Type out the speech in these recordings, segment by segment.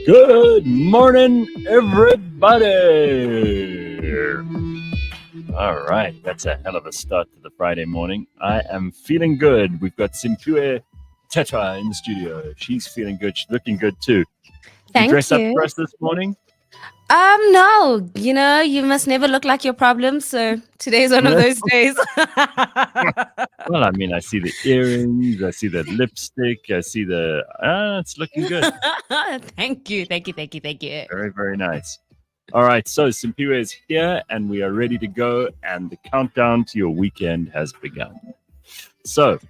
Good morning, everybody. All right, that's a hell of a start to the Friday morning. I am feeling good. We've got Simphiwe Tetra in the studio. She's feeling good. She's looking good too. You Thank dress up you. for us this morning? No, you must never look like your problems. So today's one of those days. Well, I mean, I see the earrings, I see the lipstick, I see the. It's looking good. Thank you. Thank you. Thank you. Thank you. Very, very nice. All right, so Simphiwe is here and we are ready to go, and the countdown to your weekend has begun. So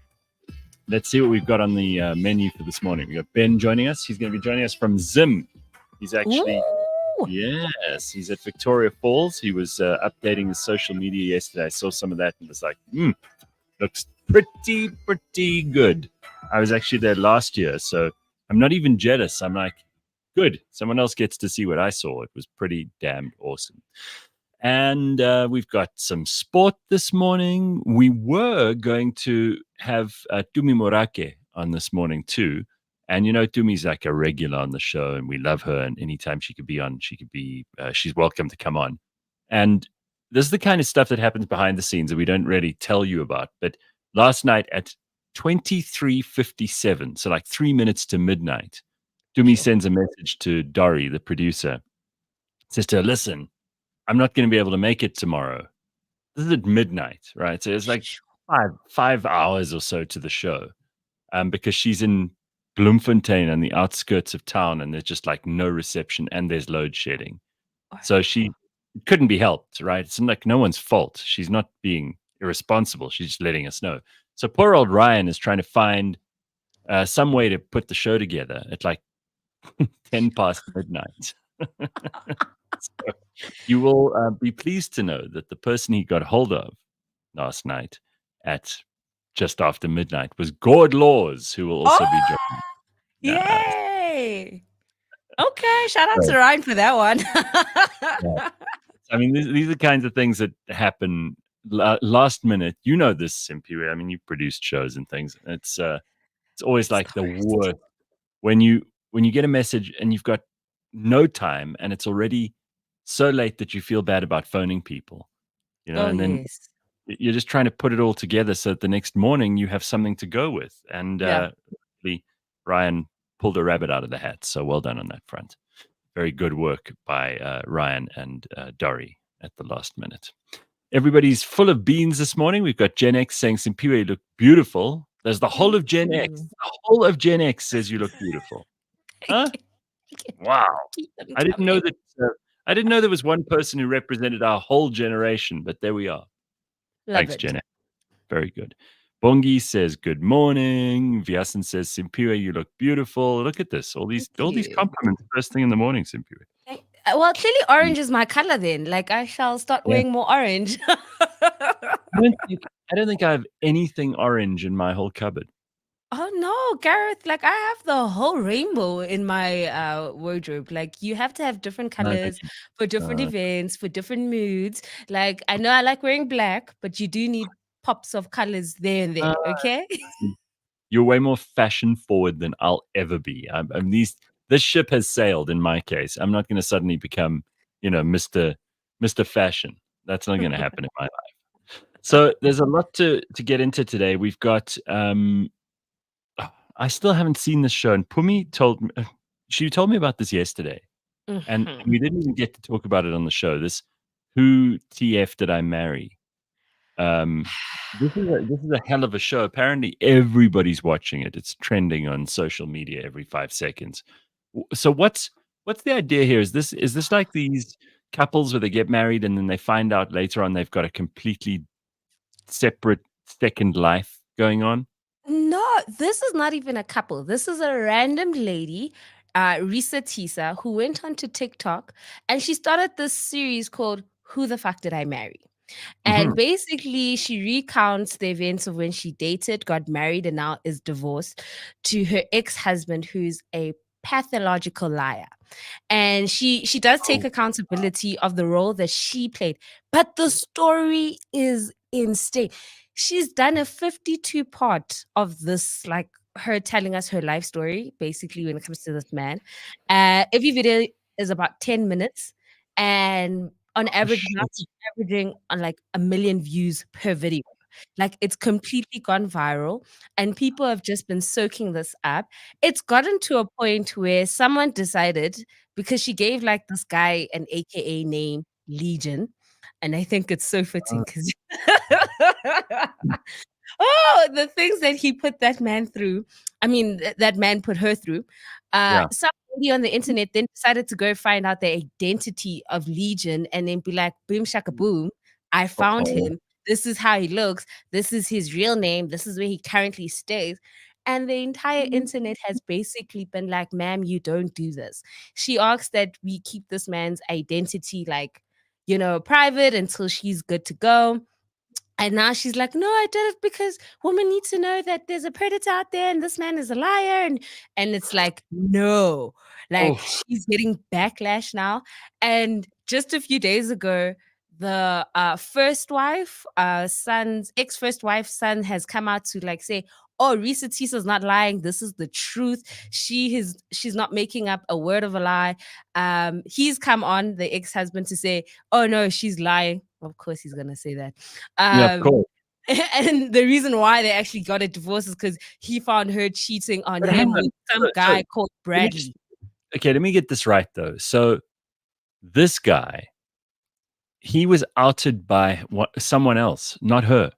let's see what we've got on the menu for this morning. We got Ben joining us. He's going to be joining us from Zim. He's actually, Ooh. yes, he's at Victoria Falls. He was updating his social media yesterday. I saw some of that and was like, looks pretty good. I was actually there last year, so I'm not even jealous. I'm like, good. Someone else gets to see what I saw. It was pretty damn awesome. And we've got some sport this morning. We were going to have Tumi Morake on this morning too. And Tumi's like a regular on the show, and we love her. And anytime she could be on, she's welcome to come on. And this is the kind of stuff that happens behind the scenes that we don't really tell you about. But last night at 23:57, so like 3 minutes to midnight, Tumi sends a message to Dori, the producer. Says to her, listen, I'm not going to be able to make it tomorrow. This is at midnight, right? So it's like five hours or so to the show, because she's in Bloemfontein on the outskirts of town, and there's just like no reception, and there's load shedding. So she couldn't be helped, right? It's like no one's fault. She's not being irresponsible. She's just letting us know. So poor old Ryan is trying to find some way to put the show together at like 10 past midnight. So you will be pleased to know that the person he got hold of last night at just after midnight was Gord Laws, who will also be joining. Yay! Okay, shout out to Ryan for that one. Yeah. I mean, these are the kinds of things that happen last minute. You know this, Simphiwe. I mean, you've produced shows and things. It's always like the worst when you get a message and you've got no time and it's already so late that you feel bad about phoning people, and then Yes. you're just trying to put it all together so that the next morning you have something to go with. And Ryan pulled a rabbit out of the hat. So well done on that front. Very good work by Ryan and Dori at the last minute. Everybody's full of beans this morning. We've got Gen X saying Simphiwe look beautiful. There's the whole of Gen X. The whole of Gen X says you look beautiful. Huh? Wow. I didn't know that. I didn't know there was one person who represented our whole generation, but there we are. Thanks, Gen X. Very good. Bongi says good morning. Vyasan says Simphiwe, you look beautiful. Look at this. All these compliments first thing in the morning, Simphiwe. Well, clearly orange is my color then. Like I shall start wearing more orange. I don't think I have anything orange in my whole cupboard. Oh no, Gareth, like I have the whole rainbow in my wardrobe. Like you have to have different colors for different events, for different moods. Like I know I like wearing black, but you do need pops of colors there and there, okay? You're way more fashion forward than I'll ever be. This ship has sailed in my case. I'm not going to suddenly become, Mr. Fashion. That's not going to happen in my life. So there's a lot to get into today. We've got I still haven't seen this show, and Pumi told me about this yesterday, and we didn't even get to talk about it on the show. This Who TF Did I Marry? This is a hell of a show. Apparently, everybody's watching it. It's trending on social media every 5 seconds. So what's the idea here? Is this like these couples where they get married and then they find out later on they've got a completely separate second life going on? No, this is not even a couple. This is a random lady, Risa Tisa, who went onto TikTok and she started this series called Who the Fuck Did I Marry? And basically, she recounts the events of when she dated, got married, and now is divorced to her ex-husband, who's a pathological liar. And she does take accountability of the role that she played. But the story is insane. She's done a 52 part of this, like her telling us her life story, basically, when it comes to this man. Every video is about 10 minutes, and on Oh, average now shit. she's averaging on, like, 1,000,000 views per video. Like, it's completely gone viral, and people have just been soaking this up. It's gotten to a point where someone decided, because she gave, like, this guy an AKA name, Legion, and I think it's so fitting Oh, 'cause oh, the things that he put that man through. I mean, that man put her through. yeah. Somebody on the internet then decided to go find out the identity of Legion and then be like, boom shaka boom, I found Uh-oh. him. This is how he looks. This is his real name. This is where he currently stays. And the entire internet has basically been like, ma'am, you don't do this. She asked that we keep this man's identity like, private until she's good to go. And now she's like, "No, I did it because women need to know that there's a predator out there and this man is a liar." And it's like, "No." Like, Oh, she's getting backlash now. And just a few days ago, the, first wife, son's ex-first wife's son has come out to, like, say, "Oh, Risa Tisa's not lying. This is the truth. She's not making up a word of a lie." He's come on, the ex-husband, to say, "Oh, no, she's lying." Of course, he's gonna say that. yeah, of Um, course. and the reason why they actually got a divorce is because he found her cheating on But hang him on. with some So guy called let me just Bradley. okay, let me get this right though. So this guy, he was outed by someone else, not her.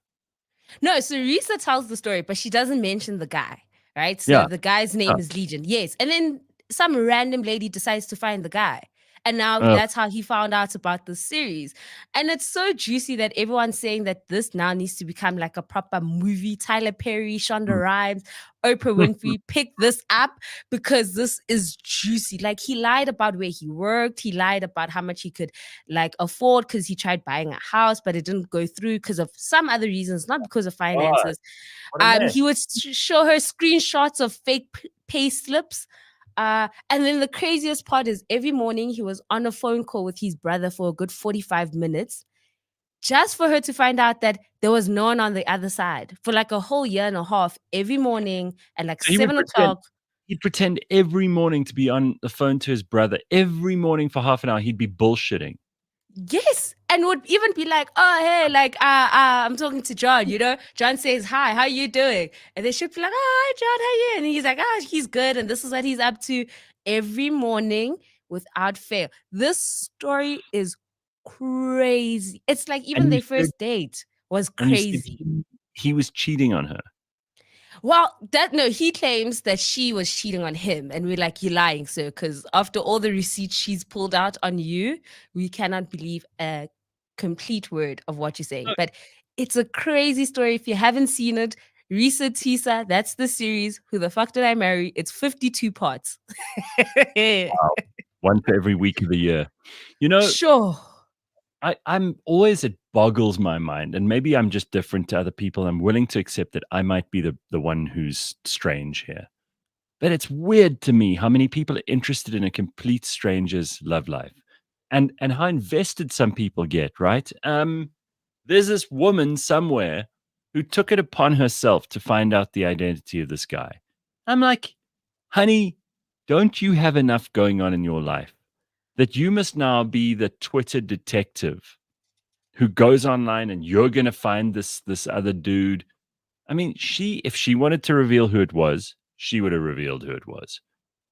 No, so Risa tells the story, but she doesn't mention the guy, right? So Yeah. the guy's Yeah. name is Legion. Yes. And then some random lady decides to find the guy. And now Oh, that's how he found out about the series. And it's so juicy that everyone's saying that this now needs to become like a proper movie. Tyler Perry, Shonda mm. Rhimes, Oprah Winfrey, pick this up because this is juicy. Like, he lied about where he worked. He lied about how much he could like afford because he tried buying a house, but it didn't go through because of some other reasons, not because of God, finances. what a mess. He would show her screenshots of fake pay slips. And then the craziest part is every morning he was on a phone call with his brother for a good 45 minutes just for her to find out that there was no one on the other side for like a whole year and a half. Every morning at like So he would 7 o'clock. he'd pretend every morning to be on the phone to his brother. Every morning for half an hour, he'd be bullshitting. Yes, and would even be like, "Oh, hey, like, I'm talking to John, you know? John says, 'Hi, how you doing?'" And they should be like, "Oh, hi, John, how you?" And he's like, "Ah, he's good, and this is what he's up to every morning without fail." This story is crazy. It's like even And you their said first date was and you said crazy. he was cheating on her. Well, that no, he claims that she was cheating on him, and we're like, "You're lying, sir, because after all the receipts she's pulled out on you, we cannot believe a complete word of what you're saying." Look, But it's a crazy story. If you haven't seen it, Risa Tisa, that's the series. Who the fuck did I marry? It's 52 parts. wow, one for every week of the year. You know, Sure. I'm always it boggles my mind, and maybe I'm just different to other people. I'm willing to accept that I might be the one who's strange here. But it's weird to me how many people are interested in a complete stranger's love life and how invested some people get, right? There's this woman somewhere who took it upon herself to find out the identity of this guy. I'm like, honey, don't you have enough going on in your life that you must now be the Twitter detective who goes online and you're going to find this other dude? I mean, if she wanted to reveal who it was, she would have revealed who it was.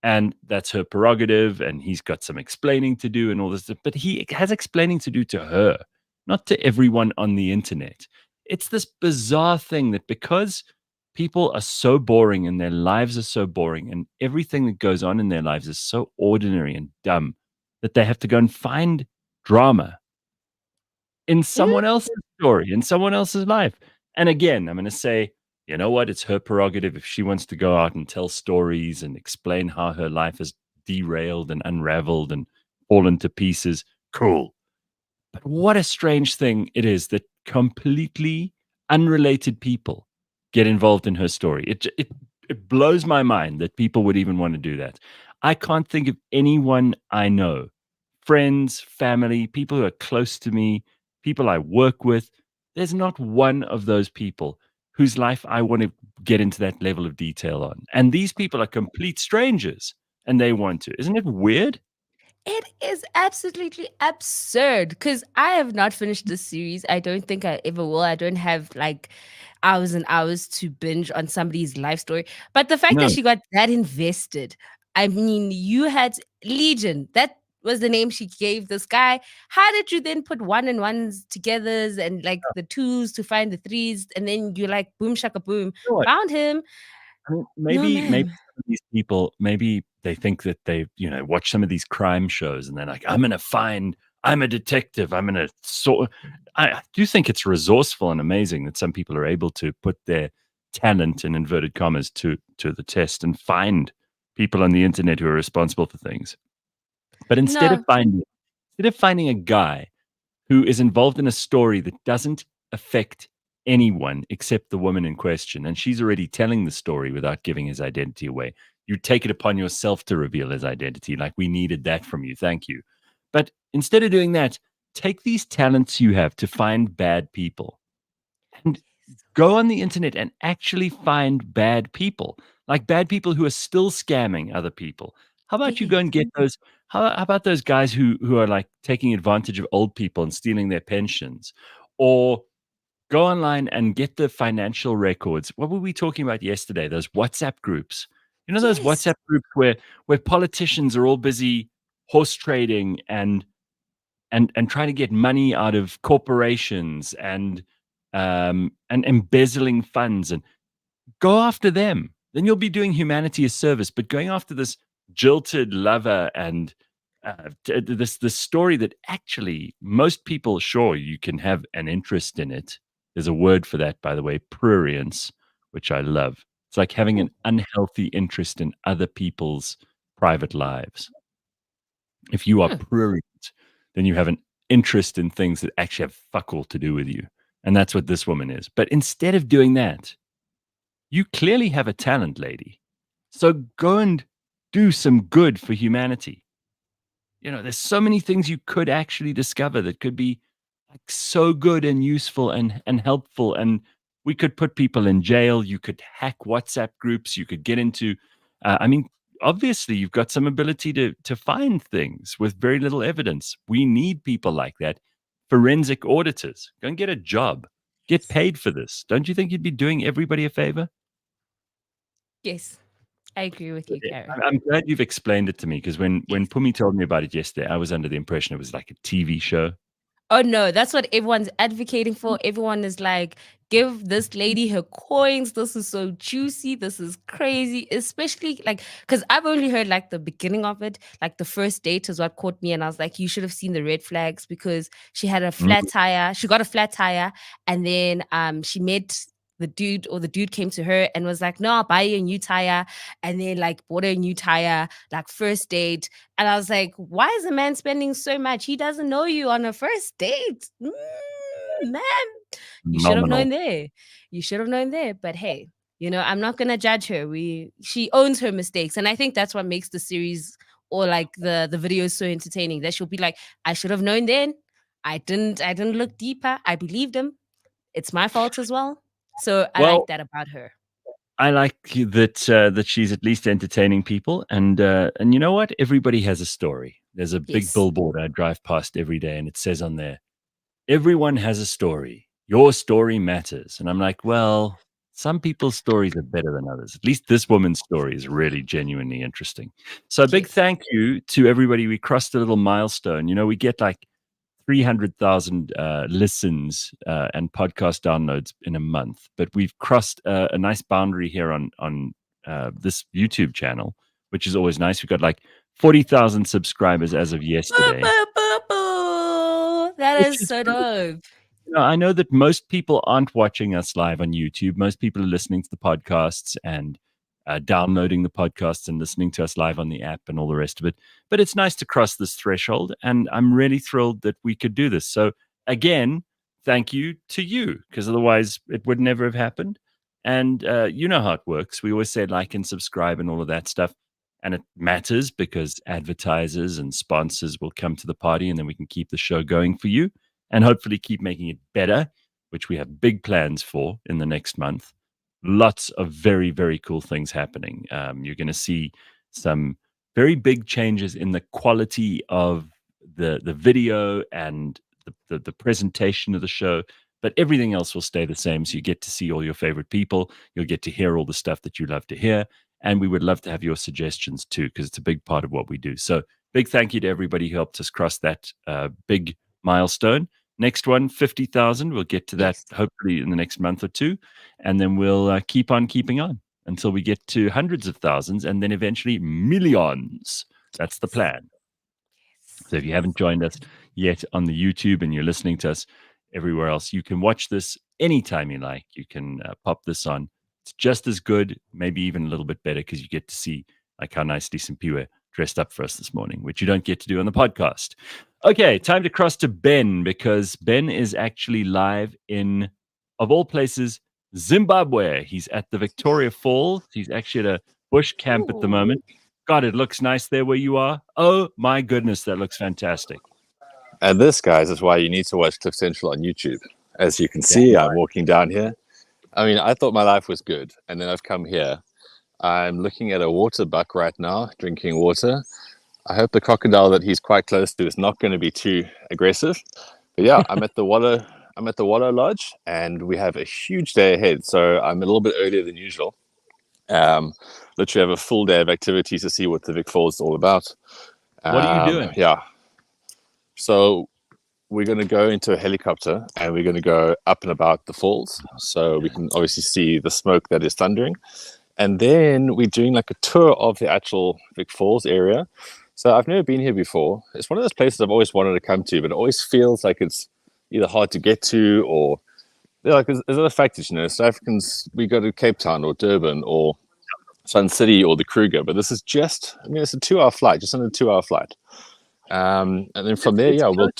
And that's her prerogative. And he's got some explaining to do and all this stuff. But he has explaining to do to her, not to everyone on the internet. It's this bizarre thing that because people are so boring and their lives are so boring and everything that goes on in their lives is so ordinary and dumb that they have to go and find drama in someone Mm, else's story, in someone else's life. And again, I'm going to say, you know what? It's her prerogative if she wants to go out and tell stories and explain how her life has derailed and unraveled and fallen to pieces. Cool. But what a strange thing it is that completely unrelated people get involved in her story. It blows my mind that people would even want to do that. I can't think of anyone I know, friends, family, people who are close to me, people I work with. There's not one of those people whose life I want to get into that level of detail on. And these people are complete strangers and they want to. Isn't it weird? It is absolutely absurd because I have not finished this series. I don't think I ever will. I don't have like hours and hours to binge on somebody's life story. But the fact that No. she got that invested, I mean, you had Legion. That was the name she gave this guy. How did you then put one and ones togethers and like the twos to find the threes? And then you like boom shaka boom, You know what? found him. I mean, No, maybe ma'am. some of these people, maybe they think that they, watch some of these crime shows and they're like, I'm a detective. I'm gonna sort. I do think it's resourceful and amazing that some people are able to put their talent in inverted commas to the test and find people on the internet who are responsible for things. But No. instead of finding a guy who is involved in a story that doesn't affect anyone except the woman in question. And she's already telling the story without giving his identity away. You take it upon yourself to reveal his identity. Like, we needed that from you. Thank you. But instead of doing that, take these talents you have to find bad people and go on the internet and actually find bad people, like bad people who are still scamming other people. How about you Yes. go and get those? How about those guys who are like taking advantage of old people and stealing their pensions, or go online and get the financial records. What were we talking about yesterday? Those WhatsApp groups. You know those Yes. WhatsApp groups where politicians are all busy horse trading and trying to get money out of corporations and embezzling funds, and go after them. Then you'll be doing humanity a service. But going after this jilted lover and this story that actually most people, sure, you can have an interest in it. There's a word for that, by the way, prurience, which I love. It's like having Ooh, an unhealthy interest in other people's private lives. If you are hmm. prurient, then you have an interest in things that actually have fuck all to do with you. And that's what this woman is. But instead of doing that, you clearly have a talent, lady. So go and do some good for humanity. There's so many things you could actually discover that could be like so good and useful and helpful. And we could put people in jail. You could hack WhatsApp groups. You could get into. I mean, obviously, you've got some ability to find things with very little evidence. We need people like that. Forensic auditors. Go and get a job. Get Yes. paid for this. Don't you think you'd be doing everybody a favor? Yes. I agree with you, Yeah, Gareth. I'm glad you've explained it to me because when Yes. Pumi told me about it yesterday, I was under the impression it was like a TV show. Oh no, that's what everyone's advocating for. Everyone is like, give this lady her coins. This is so juicy. This is crazy. Especially like, because I've only heard like the beginning of it. Like the first date is what caught me. And I was like, you should have seen the red flags because she had a Mm, flat tire. She got a flat tire. And then she met the dude, or the dude came to her and was like, no, I'll buy you a new tire. And then like bought her a new tire, like first date. And I was like, why is a man spending so much? He doesn't know you on a first date. Man, you should have Phenomenal. known there. You should have known there. But hey, I'm not gonna judge her. She owns her mistakes. And I think that's what makes the series or like the videos so entertaining. That she'll be like, I should have known then. I didn't look deeper. I believed him. It's my fault as well. So I like Well, that about her. I like that she's at least entertaining people, and you know what? Everybody has a story. There's a big Yes. billboard I drive past every day, and it says on there, "Everyone has a story. Your story matters." And I'm like, well, some people's stories are better than others. At least this woman's story is really genuinely interesting. So a big Yes. thank you to everybody. We crossed a little milestone. We get like 300,000 listens and podcast downloads in a month, but we've crossed a nice boundary here on this YouTube channel, which is always nice. We've got like 40,000 subscribers as of Boo, yesterday, boo, boo, boo. That which is is so good. dope. I know that most people aren't watching us live on YouTube. Most people are listening to the podcasts and downloading the podcasts and listening to us live on the app and all the rest of it. But it's nice to cross this threshold. And I'm really thrilled that we could do this. So, again, thank you to you, because otherwise it would never have happened. And you know how it works. We always say like and subscribe and all of that stuff. And it matters because advertisers and sponsors will come to the party and then we can keep the show going for you and hopefully keep making it better, which we have big plans for in the next month. lots of very, very cool things happening. You're going to see some very big changes in the quality of the video and the presentation of the show, but everything else will stay the same. So you get to see all your favorite people. You'll get to hear all the stuff that you love to hear. And we would love to have your suggestions too, because it's a big part of what we do. So big thank you to everybody who helped us cross that big milestone. Next one, 50,000. We'll get to that hopefully in the next month or two. And then we'll keep on keeping on until we get to hundreds of thousands and then eventually millions. That's the plan. So if you haven't joined us yet on the YouTube and you're listening to us everywhere else, you can watch this anytime you like. You can pop this on. It's just as good, maybe even a little bit better, because you get to see like how nicely Simphiwe dressed up for us this morning, which you don't get to do on the podcast. Okay, time to cross to Ben, because Ben is actually live in, of all places, Zimbabwe. He's at the Victoria Falls. He's actually at a bush camp at the moment. God, it looks nice there where you are. Oh my goodness, that looks fantastic. And this, guys, is why you need to watch Cliff Central on YouTube. As you can see, I'm walking down here. I mean, I thought my life was good, and then I've come here. I'm looking at a water buck right now, drinking water. I hope the crocodile that he's quite close to is not going to be too aggressive. But yeah, I'm at the Wallow Lodge, and we have a huge day ahead. So I'm a little bit earlier than usual. Literally have a full day of activities to see what the Vic Falls is all about. What are you doing? Yeah. So we're going to go into a helicopter and we're going to go up and about the falls. So we can obviously see the smoke that is thundering. And then we're doing like a tour of the actual Vic Falls area. So I've never been here before. It's one of those places I've always wanted to come to, but it always feels like it's either hard to get to or like there's other factors, South Africans, we go to Cape Town or Durban or Sun City or the Kruger, but this is just, it's a 2-hour flight, just under a 2-hour flight. And then from there, we'll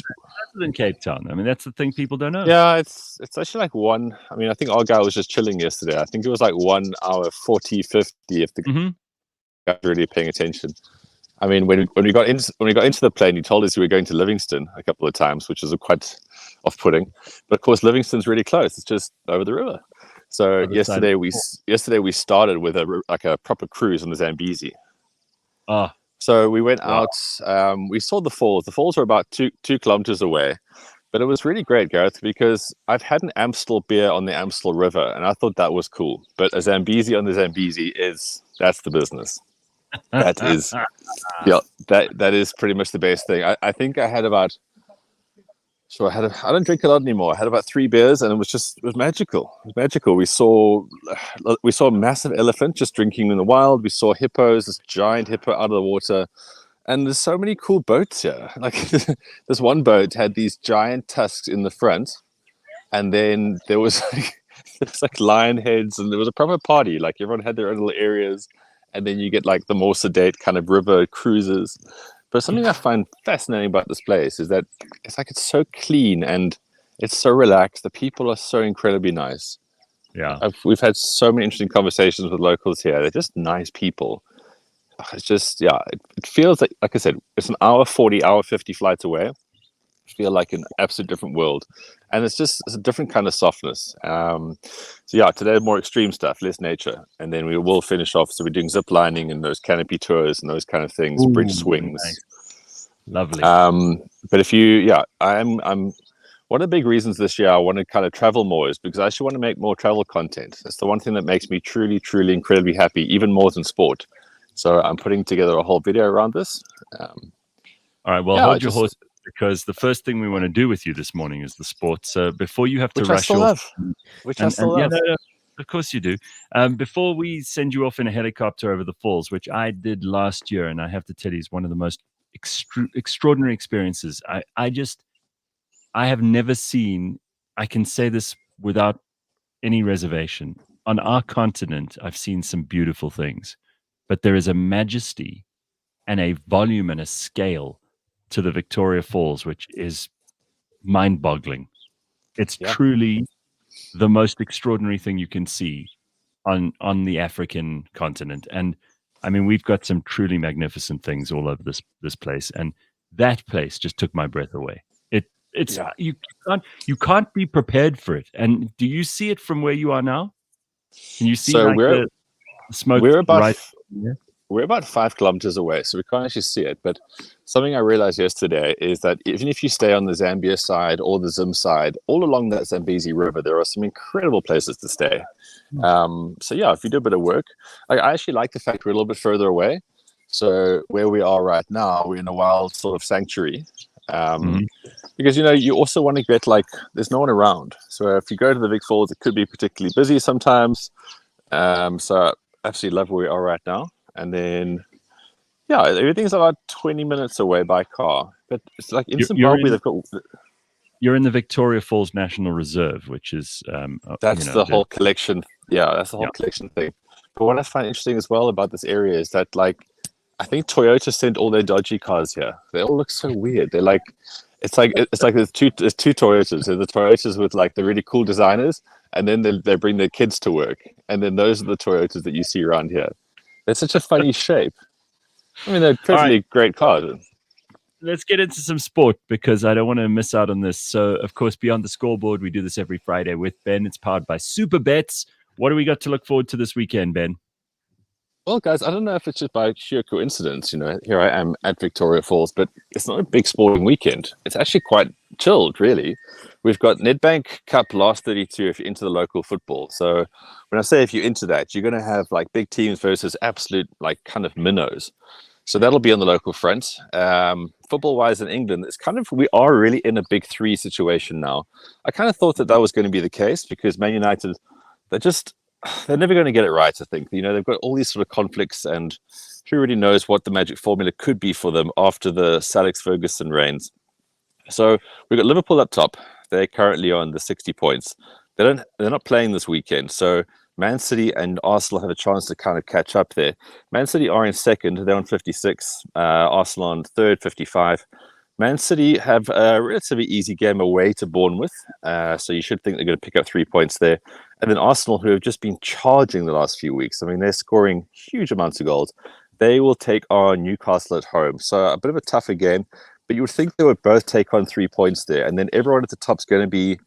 closer than Cape Town. I mean, that's the thing people don't know. Yeah, it's actually like one. I mean, I think our guy was just chilling yesterday. I think it was like 1 hour 40, 50 if the guy really paying attention. I mean, when we got into the plane, he told us we were going to Livingston a couple of times, which is quite off-putting. But of course, Livingston's really close. It's just over the river. So yesterday we started with a proper cruise on the Zambezi. So we went out. We saw the falls. The falls are about 2 kilometers away, but it was really great, Gareth, because I've had an Amstel beer on the Amstel River, and I thought that was cool. But a Zambezi on the Zambezi that's the business. That is, that is pretty much the best thing. I think I had about. So I don't drink a lot anymore. I had about 3 beers, and it was magical. It was magical. We saw a massive elephant just drinking in the wild. We saw hippos, this giant hippo out of the water, and there's so many cool boats here. Like this one boat had these giant tusks in the front, and then there was like lion heads, and there was a proper party. Like everyone had their own little areas, and then you get like the more sedate kind of river cruises. But something I find fascinating about this place is that it's so clean and it's so relaxed. The people are so incredibly nice. Yeah, we've had so many interesting conversations with locals here. They're just nice people. It's just it feels like I said, it's an hour 40, hour 50 flights away. I feel like an absolute different world, and it's a different kind of softness. Today more extreme stuff, less nature, and then we will finish off. So we're doing zip lining and those canopy tours and those kind of things, bridge swings. Nice. Lovely. But if I'm one of the big reasons this year I want to kind of travel more is because I actually want to make more travel content. That's the one thing that makes me truly, truly incredibly happy, even more than sport. So I'm putting together a whole video around this. All right. Well, hold your horse, because the first thing we want to do with you this morning is the sport. So before you have to rush off, which I still love. Of course you do. Before we send you off in a helicopter over the falls, which I did last year, and I have to tell you, is one of the most extraordinary experiences. I have never seen. I can say this without any reservation. On our continent, I've seen some beautiful things, but there is a majesty and a volume and a scale to the Victoria Falls, which is mind-boggling. It's truly the most extraordinary thing you can see on the African continent. And I mean, we've got some truly magnificent things all over this place, and that place just took my breath away. You can't be prepared for it. And do you see it from where you are now? Can you see So like the smoke we're about right? Yeah. we're about 5 kilometers away, so we can't actually see it. But something I realized yesterday is that even if you stay on the Zambia side or the Zim side, all along that Zambezi River, there are some incredible places to stay. So yeah, if you do a bit of work, I actually like the fact we're a little bit further away. So where we are right now, we're in a wild sort of sanctuary. Because you also want to get there's no one around. So if you go to the big falls, it could be particularly busy sometimes. So I absolutely love where we are right now. And then yeah, everything's about 20 minutes away by car. But it's like in Zimbabwe, they've got. You're in the Victoria Falls National Reserve, which is that's the whole collection. Yeah, that's the whole collection thing. But what I find interesting as well about this area is that I think Toyota sent all their dodgy cars here. They all look so weird. They're it's like there's two Toyotas. There's the Toyotas with the really cool designers, and then they bring their kids to work, and then those are the Toyotas that you see around here. They're such a funny shape. I mean, they're perfectly great cars. Let's get into some sport because I don't want to miss out on this. So, of course, Beyond the Scoreboard, we do this every Friday with Ben. It's powered by Super Bets. What do we got to look forward to this weekend, Ben? Well, guys, I don't know if it's just by sheer coincidence, here I am at Victoria Falls, but it's not a big sporting weekend. It's actually quite chilled, really. We've got Nedbank Cup last 32 if you're into the local football. So when I say if you're into that, you're going to have big teams versus absolute kind of minnows. So that'll be on the local front. Football-wise in England, we are really in a big three situation now. I kind of thought that was going to be the case because Man United, they're never going to get it right, I think. They've got all these sort of conflicts, and who really knows what the magic formula could be for them after the Alex Ferguson reigns. So we've got Liverpool up top. They're currently on the 60 points. They're not playing this weekend, so Man City and Arsenal have a chance to kind of catch up there. Man City are in second. They're on 56. Arsenal on third, 55. Man City have a relatively easy game away to Bournemouth, so you should think they're going to pick up 3 points there. And then Arsenal, who have just been charging the last few weeks. I mean, they're scoring huge amounts of goals. They will take on Newcastle at home. So a bit of a tougher game, but you would think they would both take on 3 points there. And then everyone at the top is going to be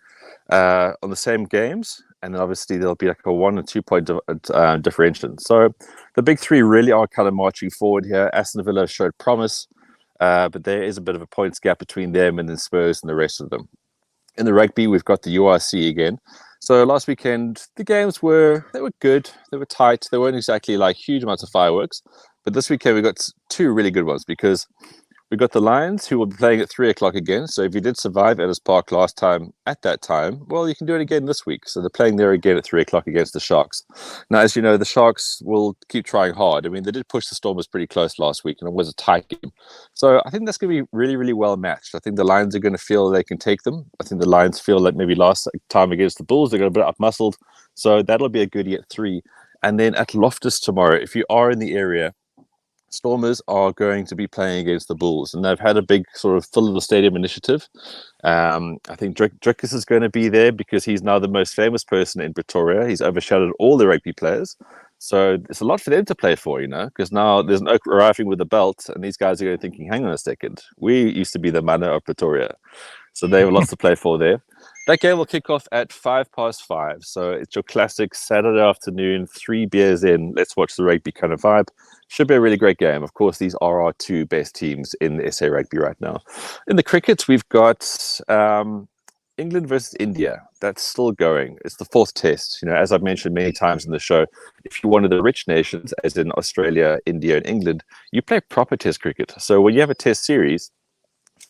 on the same games. And then obviously there'll be a 1 and 2 point differential. So the big three really are kind of marching forward here. Aston Villa showed promise, but there is a bit of a points gap between them and then Spurs and the rest of them. In the rugby, we've got the URC again. So last weekend, the games were good. They were tight. They weren't exactly huge amounts of fireworks. But this weekend, we got 2 really good ones because we got the Lions, who will be playing at 3 o'clock again. So if you did survive Ellis Park last time at that time, well, you can do it again this week. So they're playing there again at 3 o'clock against the Sharks. Now, as you know, the Sharks will keep trying hard. I mean, they did push the Stormers pretty close last week, and it was a tight game. So I think that's going to be really, really well matched. I think the Lions are going to feel they can take them. I think the Lions feel like maybe last time against the Bulls, they're going to be up-muscled. So that'll be a goodie at 3. And then at Loftus tomorrow, if you are in the area, Stormers are going to be playing against the Bulls, and they've had a big sort of fill of the stadium initiative. I think Drickus is going to be there because he's now the most famous person in Pretoria. He's overshadowed all the rugby players. So it's a lot for them to play for, because now there's an Oak arriving with a belt, and these guys are going to be thinking, hang on a second, we used to be the mana of Pretoria. So they have lots to play for there. That game will kick off at 5:05. So it's your classic Saturday afternoon, 3 beers in, let's watch the rugby kind of vibe. Should be a really great game. Of course, these are our 2 best teams in the SA rugby right now. In the cricket, we've got England versus India. That's still going. It's the 4th test. As I've mentioned many times in the show, if you're one of the rich nations, as in Australia, India, and England, you play proper test cricket. So when you have a test series,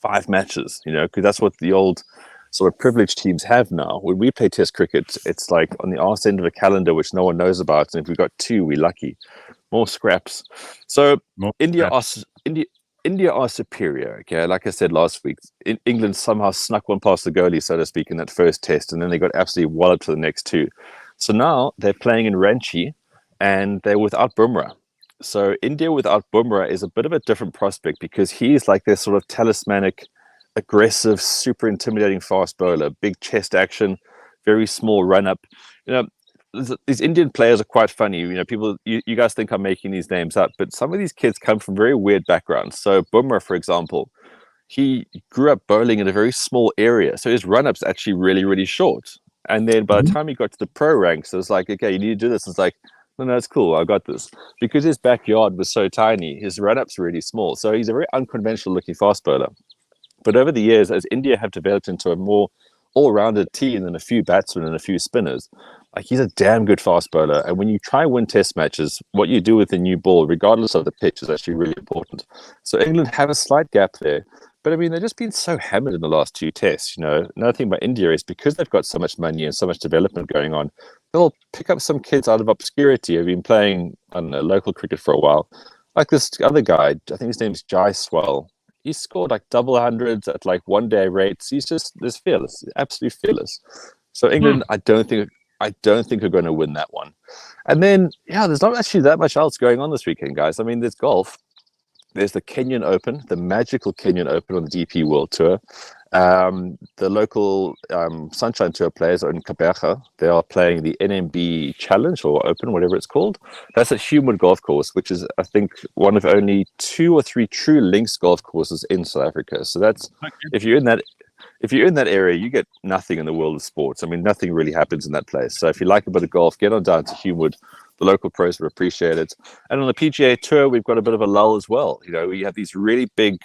5 matches, because that's what the old sort of privileged teams have now. When we play test cricket, it's on the arse end of a calendar, which no one knows about. And if we've got 2, we're lucky. More scraps. So India are superior. Okay, like I said last week, England somehow snuck one past the goalie, so to speak, in that first test, and then they got absolutely walloped for the next 2. So now they're playing in Ranchi, and they're without Bumrah. So India without Bumrah is a bit of a different prospect because he's like their sort of talismanic, aggressive, super intimidating fast bowler, big chest action, very small run up. These Indian players are quite funny. People, you guys think I'm making these names up, but some of these kids come from very weird backgrounds. So Bumrah, for example, he grew up bowling in a very small area. So his run-up's actually really, really short. And then by the time he got to the pro ranks, it was like, okay, you need to do this. It's like, no, it's cool. I got this. Because his backyard was so tiny, his run-ups were really small. So he's a very unconventional looking fast bowler. But over the years, as India have developed into a more all-rounded team than a few batsmen and a few spinners, like he's a damn good fast bowler. And when you try and win test matches, what you do with the new ball, regardless of the pitch, is actually really important. So England have a slight gap there. But I mean, they've just been so hammered in the last 2 tests. Another thing about India is because they've got so much money and so much development going on, they'll pick up some kids out of obscurity who've been playing, I don't know, local cricket for a while. Like this other guy, I think his name's Jaiswal. He scored like double hundreds at like one-day rates. He's fearless, absolutely fearless. So England, I don't think are going to win that one. And then, there's not actually that much else going on this weekend, guys. I mean, there's golf. There's the Kenyan Open, the magical Kenyan Open on the DP World Tour. The local Sunshine Tour players are in Kabeja. They are playing the NMB Challenge or Open, whatever it's called. That's at Humewood Golf Course, which is, I think, one of only 2 or 3 true links golf courses in South Africa. So that's if you're in that area, you get nothing in the world of sports. I mean, nothing really happens in that place. So if you like a bit of golf, get on down to Humewood. The local pros will appreciate it. And on the PGA Tour, we've got a bit of a lull as well. We have these really big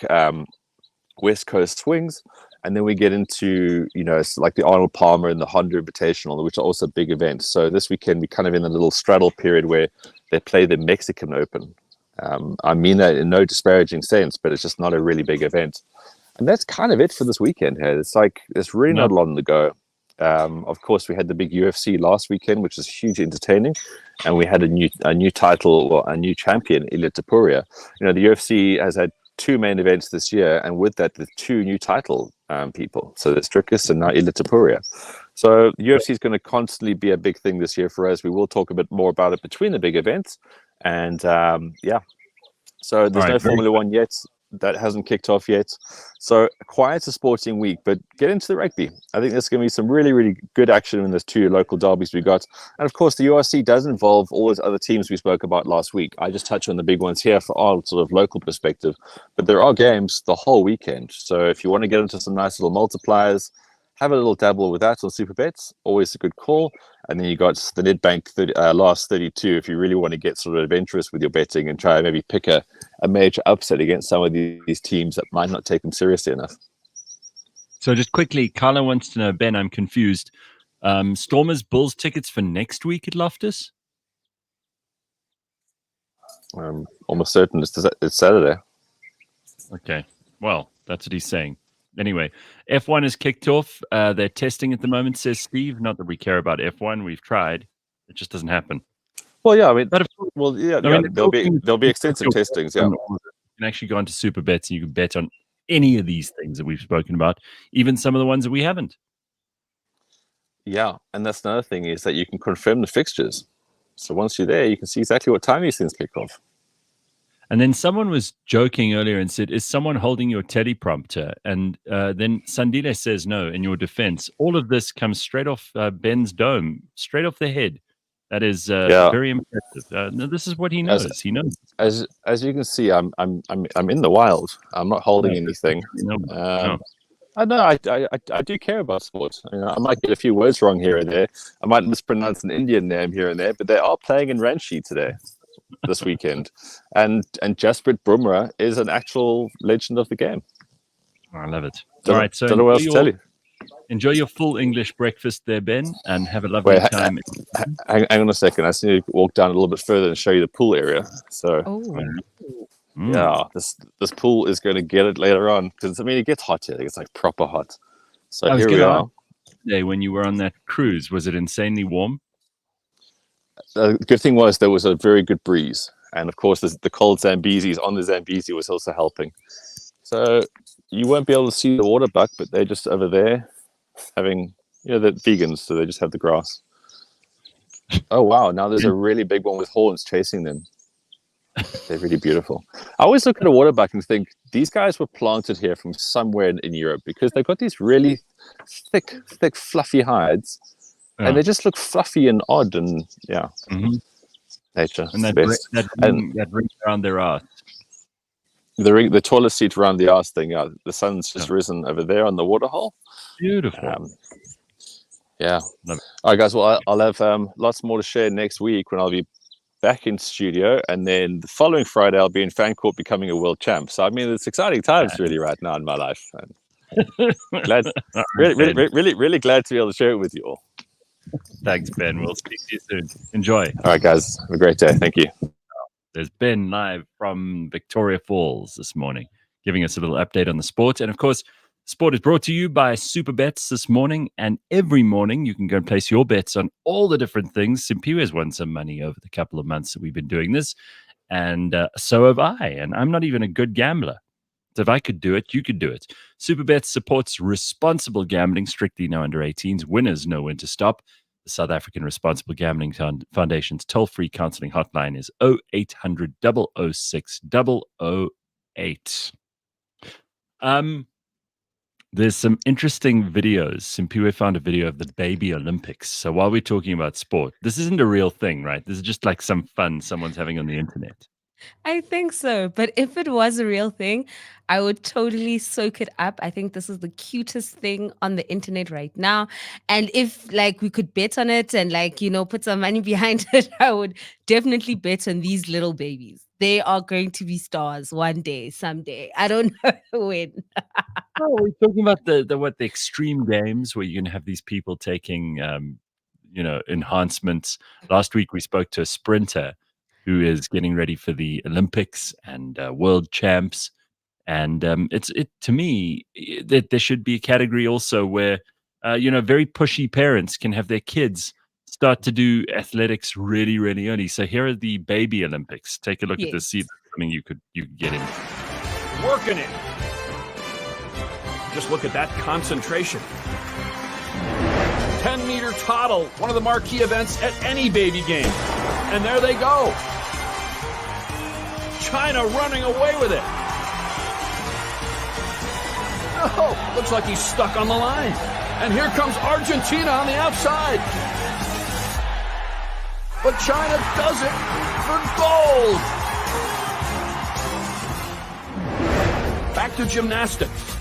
West Coast swings, and then we get into, it's like the Arnold Palmer and the Honda Invitational, which are also big events. So this weekend, we're kind of in a little straddle period where they play the Mexican Open. I mean that in no disparaging sense, but it's just not a really big event. And that's kind of it for this weekend here. It's like, there's really not a lot on the go. Of course, we had the big UFC last weekend, which was hugely entertaining. And we had a new title, or a new champion, Ilia Topuria. The UFC has had 2 main events this year, and with that, the 2 new title people. So there's Strickus and now Ilia Topuria. So UFC is going to constantly be a big thing this year for us. We will talk a bit more about it between the big events. And so there's no Formula One yet. That hasn't kicked off yet. So quiet a sporting week, but get into the rugby. I think there's going to be some really, really good action in those 2 local derbies we got. And of course, the URC does involve all those other teams we spoke about last week. I just touch on the big ones here for our sort of local perspective, but there are games the whole weekend. So if you want to get into some nice little multipliers, have a little dabble with that on Super Bets, always a good call. And then you got the Nedbank last 32 if you really want to get sort of adventurous with your betting and try and maybe pick a major upset against some of these teams that might not take them seriously enough. So just quickly, Carla wants to know, Ben, I'm confused. Stormers Bulls tickets for next week at Loftus? Almost certain it's Saturday. Okay, well, that's what he's saying. Anyway, F1 is kicked off. They're testing at the moment, says Steve. Not that we care about F1. We've tried. It just doesn't happen. Well, yeah, I mean, but there'll be extensive testings. Yeah, you can actually go onto Super Bets and you can bet on any of these things that we've spoken about, even some of the ones that we haven't. Yeah, and that's another thing is that you can confirm the fixtures. So once you're there, you can see exactly what time these things kick off. And then someone was joking earlier and said, is someone holding your teleprompter? And then Sandile says, no, in your defense. All of this comes straight off Ben's dome, straight off the head. That is very impressive. This is what he knows. He knows. As you can see, I'm in the wild. I'm not holding anything. I know. I do care about sports. I might get a few words wrong here and there. I might mispronounce an Indian name here and there, but they are playing in Ranchi today. This weekend, and Jasprit Bumrah is an actual legend of the game. I love it. All right, so don't know what else to tell you. Enjoy your full English breakfast there, Ben, and have a lovely time. Hang on a second. I just need to walk down a little bit further and show you the pool area. So, this pool is going to get it later on because it gets hot here. It's like proper hot. So here we are. Today, when you were on that cruise, was it insanely warm? The good thing was there was a very good breeze, and of course the cold Zambesis on the Zambezi was also helping. So you won't be able to see the water buck, but they're just over there having, they're vegans, so they just have the grass. Oh wow! Now there's a really big one with horns chasing them. They're really beautiful. I always look at a water buck and think these guys were planted here from somewhere in Europe because they've got these really thick, fluffy hides. And they just look fluffy and odd, and nature. And that ring around their ass. The toilet seat around the ass thing. Yeah, the sun's just risen over there on the waterhole. Beautiful. Yeah. Love All right, guys. Well, I'll have lots more to share next week when I'll be back in studio, and then the following Friday I'll be in fan court becoming a world champ. So I mean, it's exciting times really right now in my life. And glad, really glad to be able to share it with you all. Thanks, Ben. We'll speak to you soon. Enjoy. All right, guys. Have a great day. Thank you. There's Ben live from Victoria Falls this morning, giving us a little update on the sport. And of course, sport is brought to you by Super Bets this morning. And every morning you can go and place your bets on all the different things. Simphiwe has won some money over the couple of months that we've been doing this. And so have I. And I'm not even a good gambler. So if I could do it, you could do it. Superbets supports responsible gambling, strictly no under 18s. Winners know when to stop. The South African Responsible Gambling Foundation's toll-free counseling hotline is 0800 006 008. There's some interesting videos. Simphiwe found a video of the baby Olympics. So while we're talking about sport, this isn't a real thing, right? This is just like some fun someone's having on the internet. I think so. But if it was a real thing, I would totally soak it up. I think this is the cutest thing on the internet right now. And if like we could bet on it and like, put some money behind it, I would definitely bet on these little babies. They are going to be stars one day, someday. I don't know when. Oh, we're talking about the extreme games where you're going to have these people taking, enhancements. Last week we spoke to a sprinter who is getting ready for the Olympics and world champs. And to me, that there should be a category also where, very pushy parents can have their kids start to do athletics really, really early. So here are the baby Olympics. Take a look at this. See if there's something you could get in. Working it. Just look at that concentration. 10-meter toddle, one of the marquee events at any baby game. And there they go. China running away with it. Oh, looks like he's stuck on the line. And here comes Argentina on the outside. But China does it for gold. Back to gymnastics.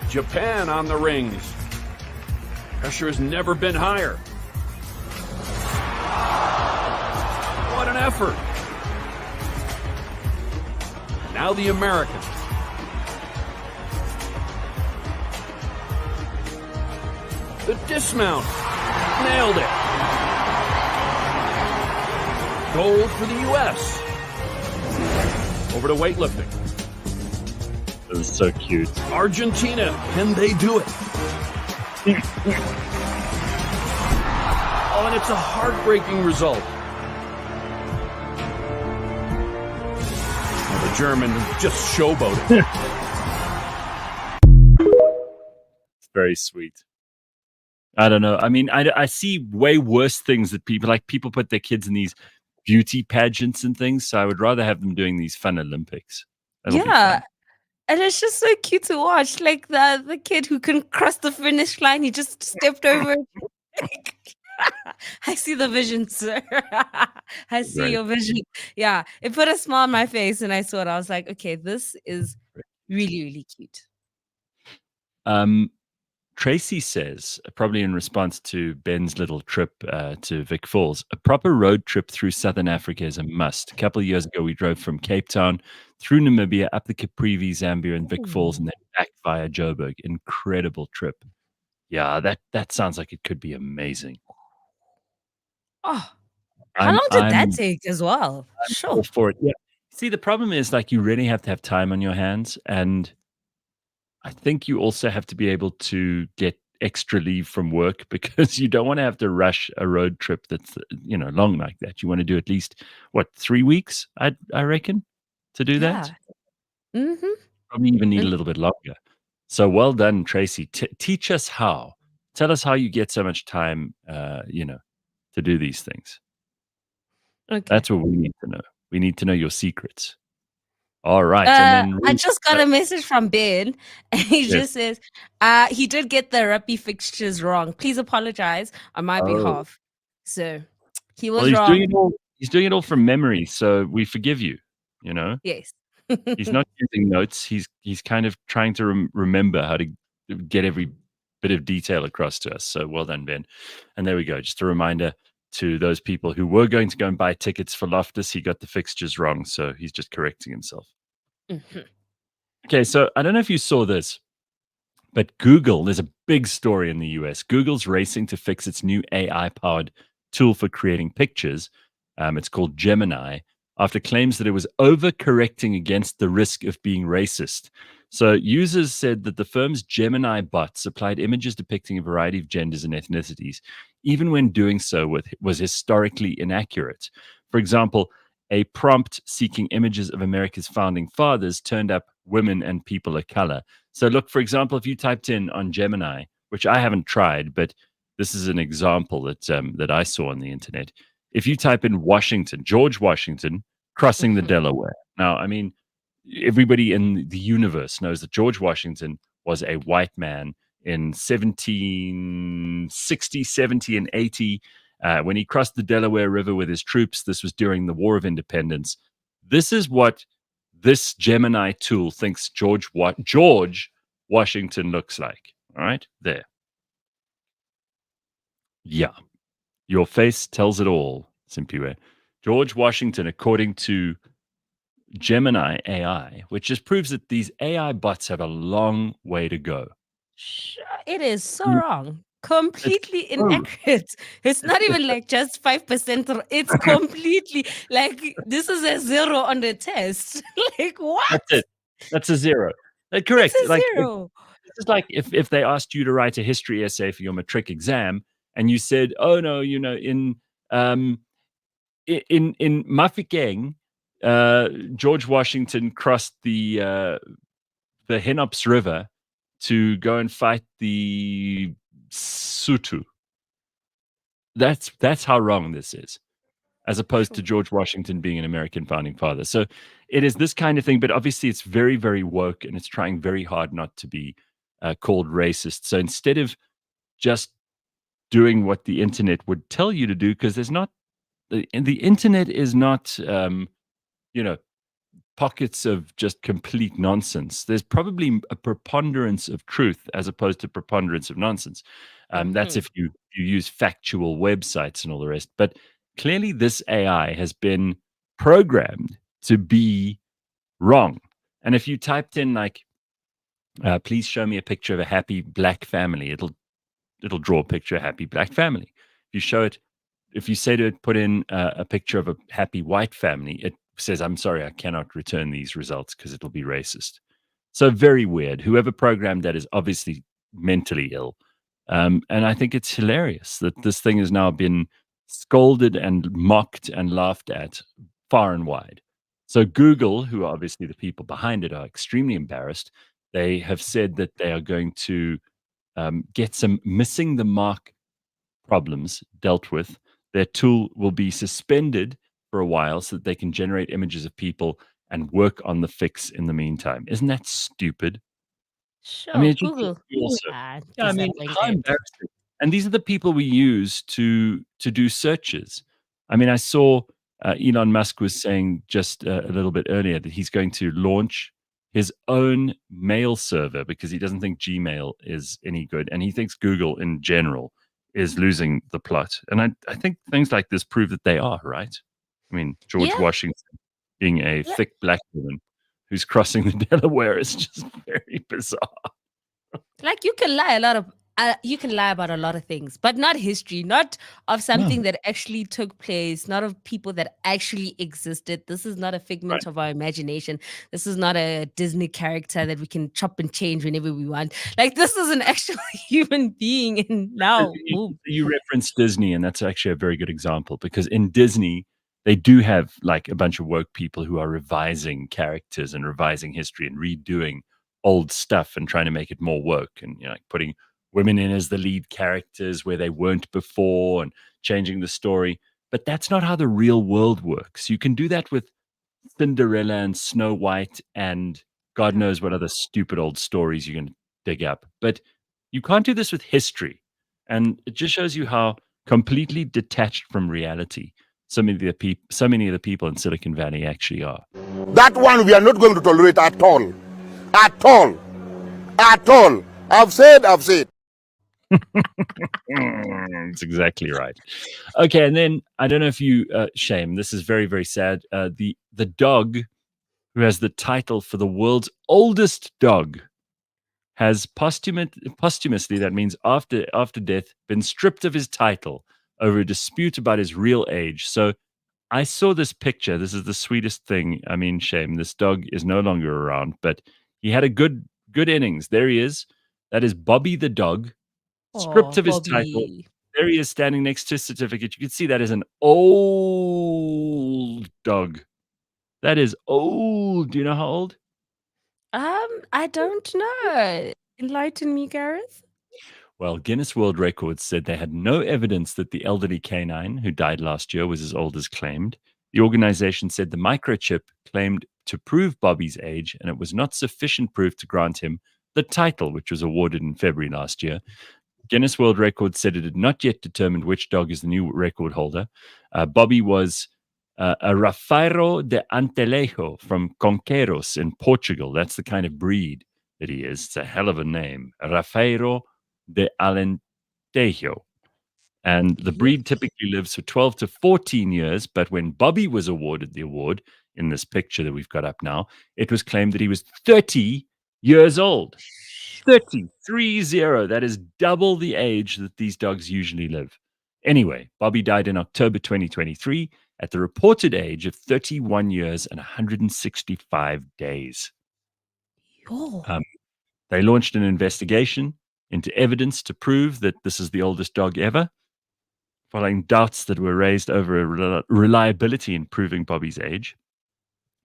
Japan on the rings. Pressure has never been higher. What an effort. Now the Americans. The dismount. Nailed it. Gold for the U.S. Over to weightlifting. It was so cute. Argentina, can they do it? Oh, and it's a heartbreaking result. Oh, the German just showboated. It's very sweet. I don't know. I mean, I see way worse things that people put their kids in these beauty pageants and things. So I would rather have them doing these fun Olympics. That'll be fun. And it's just so cute to watch. Like the kid who couldn't cross the finish line, he just stepped over. I see the vision, sir. I see your vision. Yeah, it put a smile on my face, and I saw it. I was like, okay, this is really, really cute. Tracy says, probably in response to Ben's little trip to Vic Falls, a proper road trip through Southern Africa is a must. A couple of years ago, we drove from Cape Town through Namibia, up the Caprivi, Zambia, and Vic Falls, and then back via Joburg. Incredible trip. Yeah, that sounds like it could be amazing. Oh, how long did that take as well? Sure. For it. Yeah. See, the problem is like you really have to have time on your hands, and I think you also have to be able to get extra leave from work because you don't want to have to rush a road trip that's long like that. You want to do at least 3 weeks, I reckon, to do that. Mm-hmm. Probably even need a little bit longer. So well done, Tracy. Teach us how. Tell us how you get so much time, to do these things. Okay. That's what we need to know. We need to know your secrets. All right. And then I just got a message from Ben, and he just says, he did get the rugby fixtures wrong. Please apologize on my behalf. So he was wrong. He's doing it all from memory, so we forgive you, Yes. He's not using notes. He's kind of trying to remember how to get every bit of detail across to us. So well done, Ben. And there we go. Just a reminder to those people who were going to go and buy tickets for Loftus. He got the fixtures wrong, so he's just correcting himself. Mm-hmm. Okay, so I don't know if you saw this, but Google, there's a big story in the US. Google's racing to fix its new AI-powered tool for creating pictures. It's called Gemini, after claims that it was overcorrecting against the risk of being racist. So users said that the firm's Gemini bot supplied images depicting a variety of genders and ethnicities, even when doing so was historically inaccurate. For example, a prompt seeking images of America's founding fathers turned up women and people of color. So look, for example, if you typed in on Gemini, which I haven't tried, but this is an example that I saw on the internet. If you type in Washington, George Washington crossing the Delaware. Now, I mean, everybody in the universe knows that George Washington was a white man in 1760, 70, and 80. When he crossed the Delaware River with his troops, this was during the War of Independence. This is what this Gemini tool thinks George Washington looks like. All right, there. Yeah. Your face tells it all, Simphiwe. George Washington, according to Gemini AI, which just proves that these AI bots have a long way to go. It is so wrong. Completely inaccurate. It's not even like just 5%. It's completely like this is a 0 on the test. Like what? That's it. That's a 0. Correct. It's a 0. It's like if they asked you to write a history essay for your matric exam and you said, "Oh no, in Mafeking, George Washington crossed the Henops River to go and fight the Sotho." That's how wrong this is, as opposed to George Washington being an American founding father. So it is this kind of thing, but obviously it's very, very woke and it's trying very hard not to be called racist. So instead of just doing what the internet would tell you to do, because there's not the internet is not pockets of just complete nonsense. There's probably a preponderance of truth as opposed to preponderance of nonsense. That's if you use factual websites and all the rest. But clearly this AI has been programmed to be wrong. And if you typed in like, please show me a picture of a happy black family, it'll draw a picture of a happy black family. If you say to it, put in a picture of a happy white family, it says, "I'm sorry, I cannot return these results because it'll be racist." So very weird. Whoever programmed that is obviously mentally ill. And I think it's hilarious that this thing has now been scolded and mocked and laughed at far and wide. So Google, who are obviously the people behind it, are extremely embarrassed. They have said that they are going to get some missing the mark problems dealt with. Their tool will be suspended for a while so that they can generate images of people and work on the fix in the meantime. Isn't that stupid? Sure, I mean, Google. how embarrassing. And these are the people we use to do searches. I mean, I saw Elon Musk was saying just a little bit earlier that he's going to launch his own mail server because he doesn't think Gmail is any good. And he thinks Google in general is losing the plot. And I think things like this prove that they are, right? I mean, George Washington being a thick black woman who's crossing the Delaware is just very bizarre. Like you can lie about a lot of things, but not history, not of something that actually took place, not of people that actually existed. This is not a figment of our imagination. This is not a Disney character that we can chop and change whenever we want. Like this is an actual human being. And now you referenced Disney, and that's actually a very good example because in Disney, they do have like a bunch of woke people who are revising characters and revising history and redoing old stuff and trying to make it more woke and like putting women in as the lead characters where they weren't before and changing the story. But that's not how the real world works. You can do that with Cinderella and Snow White and God knows what other stupid old stories you can dig up. But you can't do this with history. And it just shows you how completely detached from reality so many of the people in Silicon Valley actually are. That one we are not going to tolerate at all. At all. At all. I've said. That's exactly right. Okay, and then I don't know if you shame. This is very, very sad. The dog who has the title for the world's oldest dog has posthumously, that means after death, been stripped of his title over a dispute about his real age. So I saw this picture. This is the sweetest thing. I mean, shame. This dog is no longer around, but he had a good innings. There he is. That is Bobby the dog, stripped Oh, of his title. Bobby. There he is standing next to his certificate. You can see that is an old dog. That is old. Do you know how old? I don't know. Enlighten me, Gareth. Well, Guinness World Records said they had no evidence that the elderly canine who died last year was as old as claimed. The organization said the microchip claimed to prove Bobby's age, and it was not sufficient proof to grant him the title, which was awarded in February last year. Guinness World Records said it had not yet determined which dog is the new record holder. Bobby was a Rafeiro de Antelejo from Conqueiros in Portugal. That's the kind of breed that he is. It's a hell of a name. Rafeiro de Alentejo. And the breed typically lives for 12 to 14 years. But when Bobby was awarded the award in this picture that we've got up now, it was claimed that he was 30 years old. 30. That is double the age that these dogs usually live. Anyway, Bobby died in October 2023 at the reported age of 31 years and 165 days. They launched an investigation into evidence to prove that this is the oldest dog ever, following doubts that were raised over reliability in proving Bobby's age.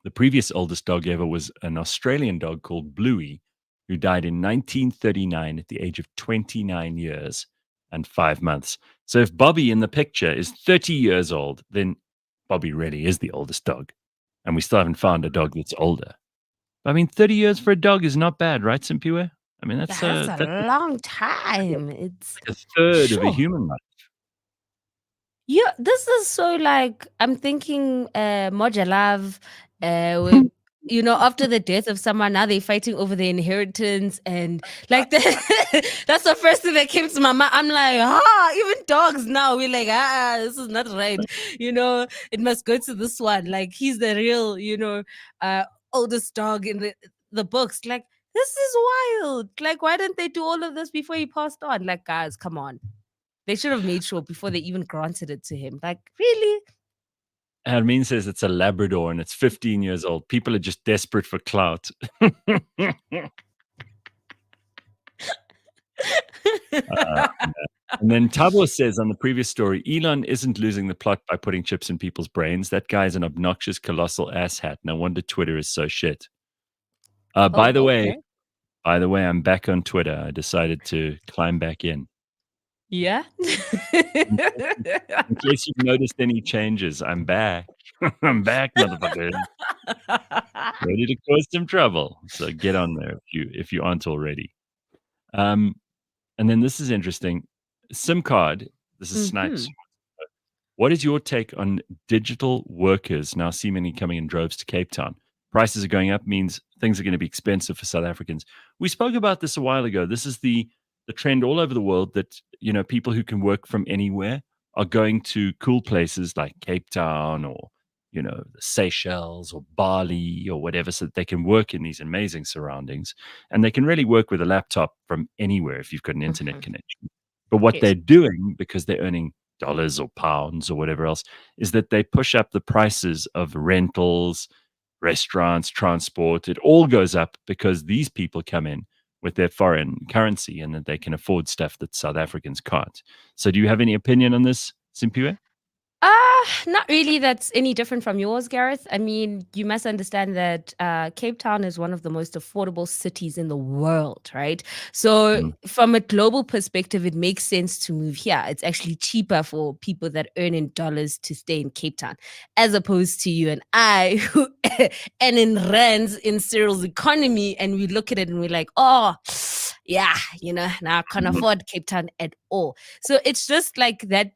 The previous oldest dog ever was an Australian dog called Bluey, who died in 1939 at the age of 29 years and 5 months. So if Bobby in the picture is 30 years old, then Bobby really is the oldest dog. And we still haven't found a dog that's older. I mean, 30 years for a dog is not bad, right, Simphiwe? I mean, that's a long time. It's like a third of a human life. Yeah, this is so like I'm thinking Moja Love, with, after the death of someone, now they're fighting over the inheritance and like that's the first thing that came to my mind. I'm like, even dogs now, we're like, this is not right. It must go to this one. Like he's the real, oldest dog in the books. Like, this is wild. Like, why didn't they do all of this before he passed on? Like, guys, come on. They should have made sure before they even granted it to him. Like, really? Hermine says it's a Labrador and it's 15 years old. People are just desperate for clout. And then Tabo says on the previous story, Elon isn't losing the plot by putting chips in people's brains. That guy's an obnoxious, colossal asshat. No wonder Twitter is so shit. By the way, I'm back on Twitter. I decided to climb back in. Yeah. In case you've noticed any changes, I'm back. I'm back, motherfucker. Ready to cause some trouble. So get on there if you aren't already. And then this is interesting. SIM card. This is Snipes. What is your take on digital workers now seemingly coming in droves to Cape Town? Prices are going up, means things are going to be expensive for South Africans. We spoke about this a while ago. This is the trend all over the world that, people who can work from anywhere are going to cool places like Cape Town or, the Seychelles or Bali or whatever, so that they can work in these amazing surroundings. And they can really work with a laptop from anywhere if you've got an internet connection. But what they're doing, because they're earning dollars or pounds or whatever else, is that they push up the prices of rentals, restaurants, transport. It all goes up because these people come in with their foreign currency and that they can afford stuff that South Africans can't. So do you have any opinion on this, Simphiwe? Not really that's any different from yours, Gareth. I mean, you must understand that Cape Town is one of the most affordable cities in the world, right? So from a global perspective, it makes sense to move here. It's actually cheaper for people that earn in dollars to stay in Cape Town, as opposed to you and I who earn in rands in Cyril's economy, and we look at it and we're like, oh, yeah, now I can't afford Cape Town at all. So it's just like that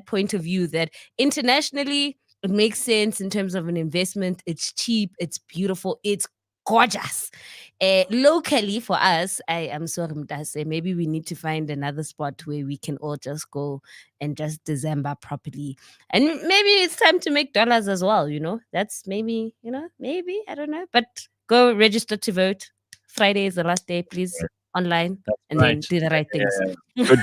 point of view that internationally it makes sense in terms of an investment. It's cheap, it's beautiful, it's gorgeous. Locally for us, I am sorry, Mtase, maybe we need to find another spot where we can all just go and just December properly. And maybe it's time to make dollars as well, That's maybe, maybe, I don't know. But go register to vote. Friday is the last day, please, online, That's and right. then do the right things. Good.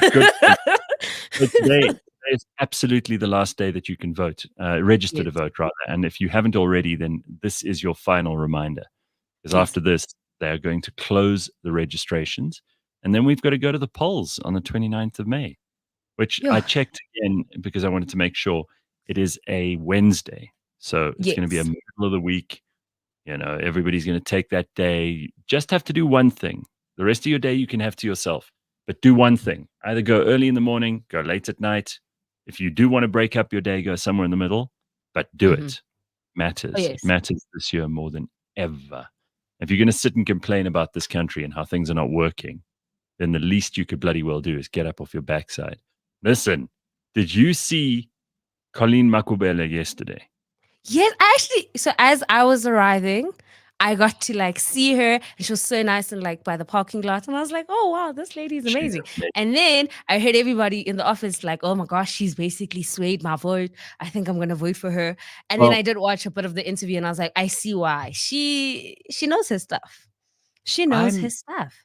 So today is absolutely the last day that you can vote, register to Yes. vote rather. And if you haven't already, then this is your final reminder. Because Yes. after this, they are going to close the registrations. And then we've got to go to the polls on the 29th of May, which I Yeah. checked again because I wanted to make sure it is a Wednesday. So it's going to be a Yes. middle of the week. Everybody's going to take that day. You just have to do one thing. The rest of your day you can have to yourself. But do one thing. Either go early in the morning, go late at night. If you do want to break up your day, go somewhere in the middle. But do Mhm. it. Matters. Oh, It yes. matters this year more than ever. If you're going to sit and complain about this country and how things are not working, then the least you could bloody well do is get up off your backside. Listen, did you see Colleen Makubele yesterday? Yes, actually. So as I was arriving, I got to see her, and she was so nice and by the parking lot, and I was like, "Oh wow, this lady is She's amazing." amazing. And then I heard everybody in the office like, "Oh my gosh, she's basically swayed my vote. I think I'm gonna vote for her." And then Well, I did watch a bit of the interview, and I was like, "I see why. She knows her stuff. She knows her stuff."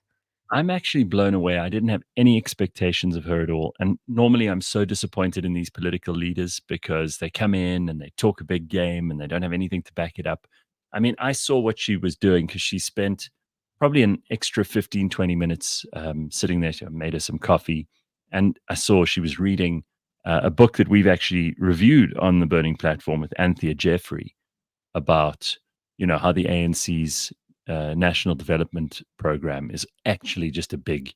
I'm actually blown away. I didn't have any expectations of her at all. And normally I'm so disappointed in these political leaders because they come in and they talk a big game and they don't have anything to back it up. I mean, I saw what she was doing because she spent probably an extra 15, 20 minutes sitting there. She made her some coffee. And I saw she was reading a book that we've actually reviewed on the Burning Platform with Anthea Jeffrey about, how the ANC's national development program is actually just a big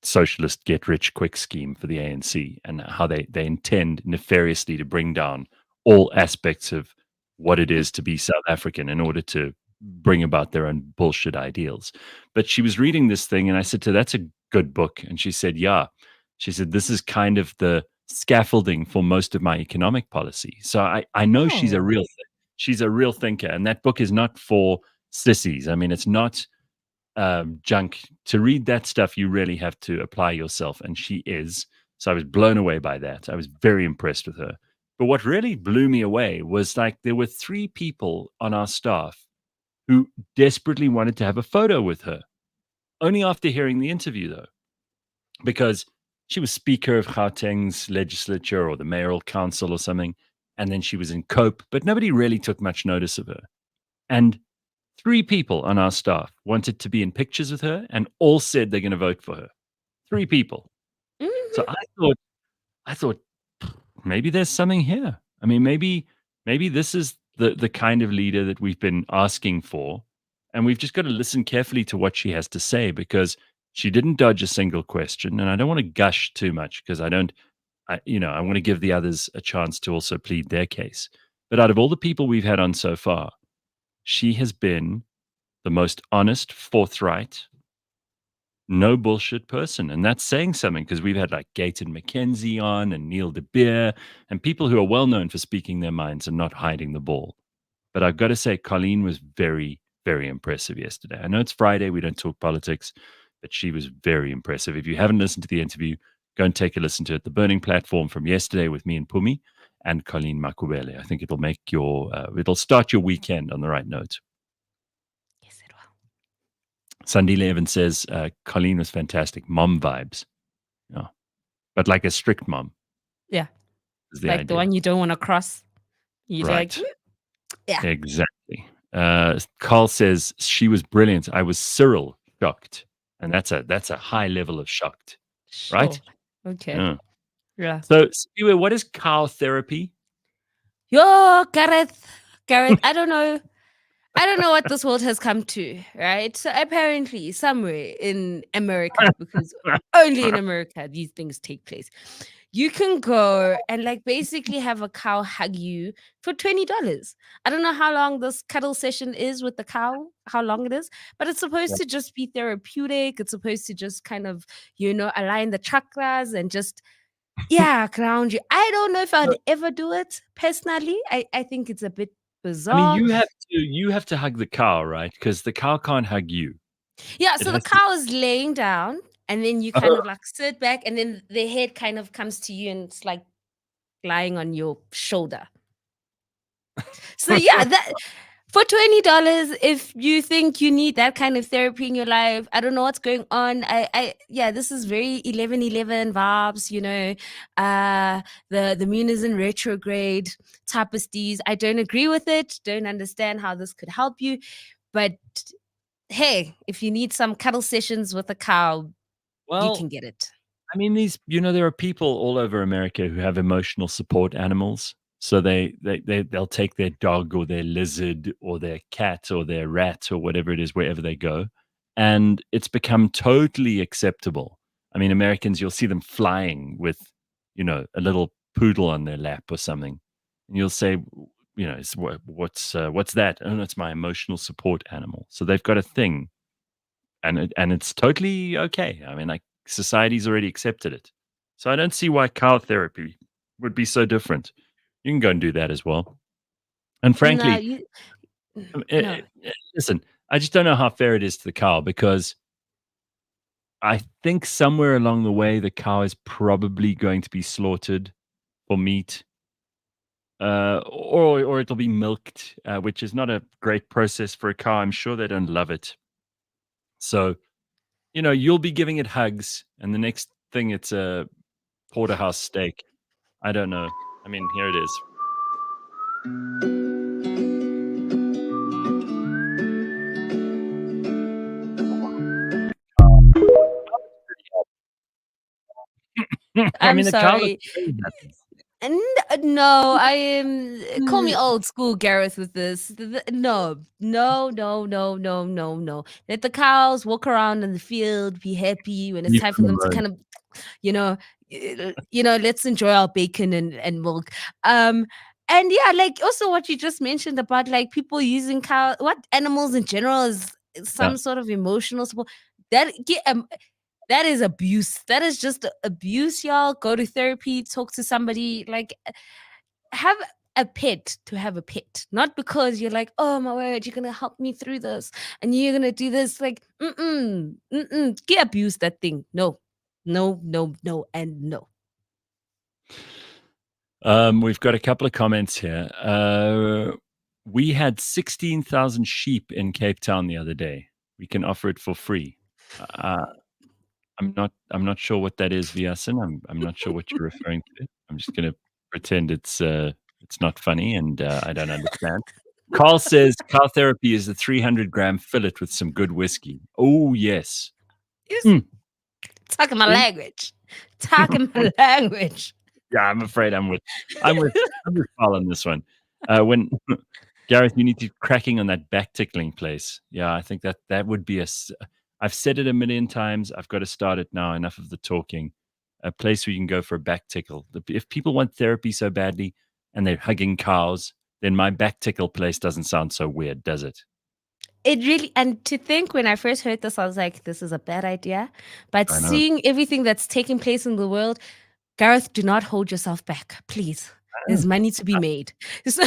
socialist get rich quick scheme for the ANC, and how they intend nefariously to bring down all aspects of what it is to be South African in order to bring about their own bullshit ideals. But she was reading this thing and I said to her, "That's a good book." And she said, "Yeah." She said, "This is kind of the scaffolding for most of my economic policy." So I know she's a Oh. real thinker, and that book is not for sissies. I mean, it's not junk. To read that stuff, you really have to apply yourself, and she is. So I was blown away by that. I was very impressed with her. But what really blew me away was there were 3 people on our staff who desperately wanted to have a photo with her. Only after hearing the interview, though, because she was Speaker of Gauteng's legislature or the mayoral council or something, and then she was in COPE, but nobody really took much notice of her. And 3 people on our staff wanted to be in pictures with her and all said they're going to vote for her. 3 people. So Mhm. I thought maybe there's something here. I mean, maybe this is the kind of leader that we've been asking for, and we've just got to listen carefully to what she has to say, because she didn't dodge a single question. And I don't want to gush too much because I want to give the others a chance to also plead their case. But out of all the people we've had on so far, she has been the most honest, forthright, no bullshit person. And that's saying something, because we've had Gayton McKenzie on and Neil de Beer and people who are well known for speaking their minds and not hiding the ball. But I've got to say, Colleen was very, very impressive yesterday. I know it's Friday, we don't talk politics, but she was very impressive. If you haven't listened to the interview, go and take a listen to it. The Burning Platform from yesterday with me and Pumi and Colleen Makubele. I think it'll make it'll start your weekend on the right note. Yes, it will. Sandile Evans says Colleen was fantastic. Mom vibes. Yeah. But like a strict mom. Yeah. Is the Like idea. the one you don't want to cross. You Right. yeah. Exactly. Carl says she was brilliant. I was Cyril shocked. And that's a high level of shocked. Right? Sure. Okay. Yeah. Yeah. So, Simphiwe, what is cow therapy? Yo, Gareth, I don't know. I don't know what this world has come to, right? So apparently, somewhere in America, because only in America these things take place, you can go and basically have a cow hug you for $20. I don't know how long this cuddle session is with the cow, how long it is, but it's supposed to just be therapeutic. It's supposed to just kind of, align the chakras and just ground you. I don't know if I'd ever do it personally. I think it's a bit Bizarre. you have to hug the cow, right? Because the cow can't hug you. Yeah, It so the has to. cow is laying down, and then you kind of like sit back, and then the head kind of comes to you, and it's like lying on your shoulder. So yeah, that for $20, if you think you need that kind of therapy in your life, I don't know what's going on. Yeah, this is very 11/11 vibes, you know. The moon is in retrograde, tapestries. I don't agree with it. Don't understand how this could help you, but hey, if you need some cuddle sessions with a cow, you Well, can get it. I mean, there are people all over America who have emotional support animals. So they'll take their dog or their lizard or their cat or their rat or whatever it is wherever they go, and it's become totally acceptable. I mean, Americans, you'll see them flying with, a little poodle on their lap or something, and you'll say, what's that? Oh, no, it's my emotional support animal. So they've got a thing, and it's totally okay. I mean, like, society's already accepted it. So I don't see why cow therapy would be so different. You can go and do that as well. And No, frankly, you eh, no. listen, I just don't know how fair it is to the cow, because I think somewhere along the way the cow is probably going to be slaughtered for meat, or it'll be milked, which is not a great process for a cow. I'm sure they don't love it. So you'll be giving it hugs, and the next thing it's a porterhouse steak. I don't know. I mean, here it is. I I'm mean, the cow looks sorry. very happy. No, I am. Call me old school, Gareth, with this. No, no, no, no, no, no, no. Let the cows walk around in the field, be happy when it's Leave time for them them to alone. kind of, you know, let's enjoy our bacon and milk. And yeah, like also what you just mentioned about like people using what animals in general is Yeah. some sort of emotional support. That get that is abuse. That is just abuse, y'all. Go to therapy, talk to somebody. Like, have a pet to have a pet, not because you're like, oh my word, you're gonna help me through this and you're gonna do this. Like, get abuse that thing. No, no, no, no, and no. We've got a couple of comments here. We had 16,000 sheep in Cape Town the other day. We can offer it for free. I'm not sure what that is, Viasin. I'm not sure what you're referring to. I'm just gonna pretend it's not funny, and I don't understand. Carl says cow therapy is a 300-gram fillet with some good whiskey. Oh yes. You Mm. talking my See? language. Talking my language. Yeah, I'm afraid I'm with Carl on this one. When Gareth, you need to cracking on that back tickling place. Yeah, I think that would be I've said it a million times. I've got to start it now. Enough of the talking. A place where you can go for a back tickle. If people want therapy so badly and they're hugging cows, then my back tickle place doesn't sound so weird, does it? It really, and to think when I first heard this, I was like, this is a bad idea. But I know. seeing everything that's taking place in the world, Gareth, do not hold yourself back, please. There's money to be made. So,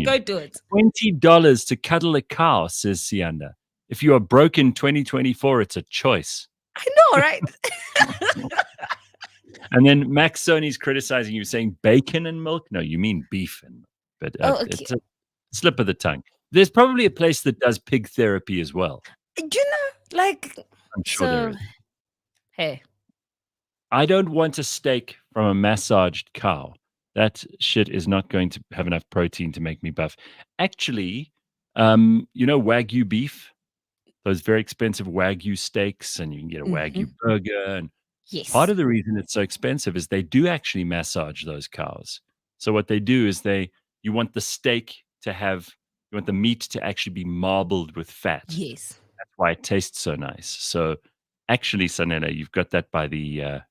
go do it. $20 to cuddle a cow, says Sianda. If you are broke in 2024, it's a choice. I know, right? And then Max Sony's criticizing you, saying bacon and milk. No, you mean beef and milk. But Okay. it's a slip of the tongue. There's probably a place that does pig therapy as well. Like, I'm sure there is. Hey. I don't want a steak from a massaged cow. That shit is not going to have enough protein to make me buff. Actually, Wagyu beef, those very expensive Wagyu steaks, and you can get a Wagyu burger. And yes. part of the reason it's so expensive is they do actually massage those cows. So what they do is you want you want the meat to actually be marbled with fat. Yes. That's why it tastes so nice. So actually, Sanela, you've got that by the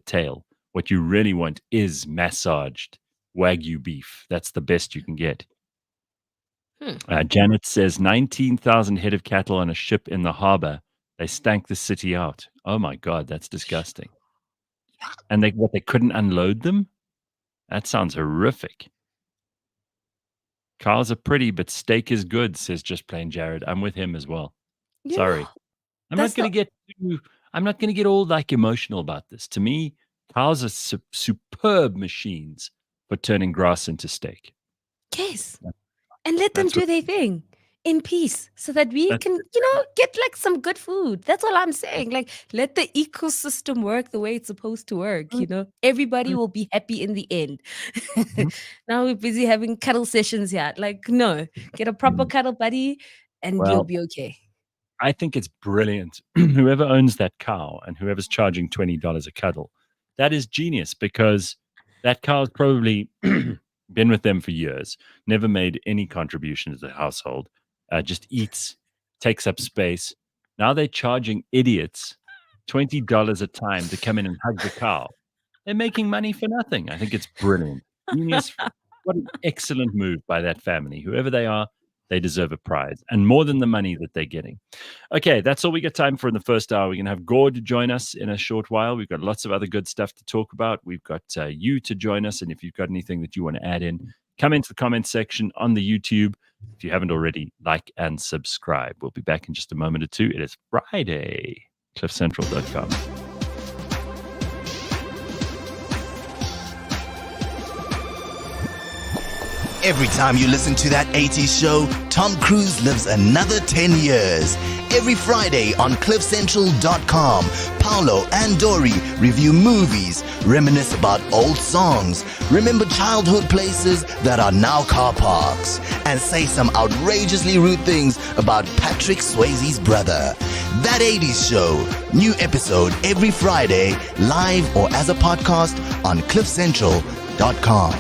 tail. What you really want is massaged Wagyu beef. That's the best you can get. Janet says 19,000 head of cattle on a ship in the harbor. They stank the city out. Oh my God, that's disgusting. And they couldn't unload them? That sounds horrific. Cows are pretty, but steak is good, says Just Plain Jared. I'm with him as well. You Sorry. know, I'm not that's going to I'm not going to get all like emotional about this. To me, cows are superb machines for turning grass into steak. yes. And let them That's do what- their thing in peace so that we That's- can, get like some good food. That's all I'm saying. Like, let the ecosystem work the way it's supposed to work. Everybody will be happy in the end. Now we're busy having cuddle sessions here. Like, no, get a proper cuddle buddy and you'll Well, be okay. I think it's brilliant. Whoever owns that cow and whoever's charging $20 a cuddle, that is genius, because that cow's probably been with them for years, never made any contribution to the household, just eats, takes up space. Now they're charging idiots $20 a time to come in and hug the cow. They're making money for nothing. I think it's brilliant. Genius. What an excellent move by that family. Whoever they are, they deserve a prize, and more than the money that they're getting. Okay, that's all we got time for in the first hour. We're going to have Gord join us in a short while. We've got lots of other good stuff to talk about. We've got you to join us, and if you've got anything that you want to add in, come into the comment section on the YouTube. If you haven't already, like and subscribe. We'll be back in just a moment or two. It is Friday. CliffCentral.com. Every time you listen to that 80s show, Tom Cruise lives another 10 years. Every Friday on cliffcentral.com, Paolo and Dory review movies, reminisce about old songs, remember childhood places that are now car parks, and say some outrageously rude things about Patrick Swayze's brother. That 80s show, new episode every Friday, live or as a podcast on cliffcentral.com.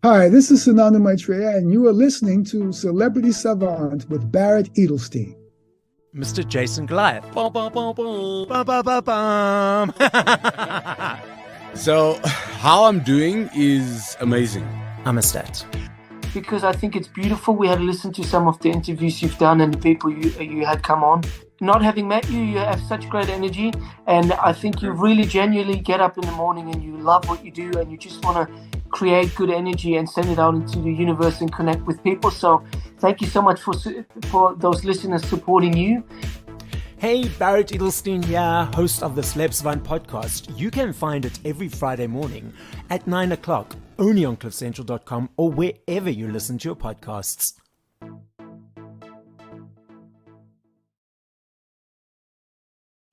Hi, this is Sananda Maitreya, and you are listening to Celebrity Savant with Barrett Edelstein. Mr. Jason Goliath. Bum, bum, bum, bum. Bum, bum, bum, bum. So, how I'm doing is amazing. I'm a stat. Because I think it's beautiful. We had listened to some of the interviews you've done and the people you had come on. Not having met you, you have such great energy, and I think you really genuinely get up in the morning and you love what you do, and you just want to create good energy and send it out into the universe and connect with people. So thank you so much for those listeners supporting you. Hey, Barrett Edelstein here, host of the Savant podcast. You can find it every Friday morning at 9 o'clock, only on cliffcentral.com or wherever you listen to your podcasts.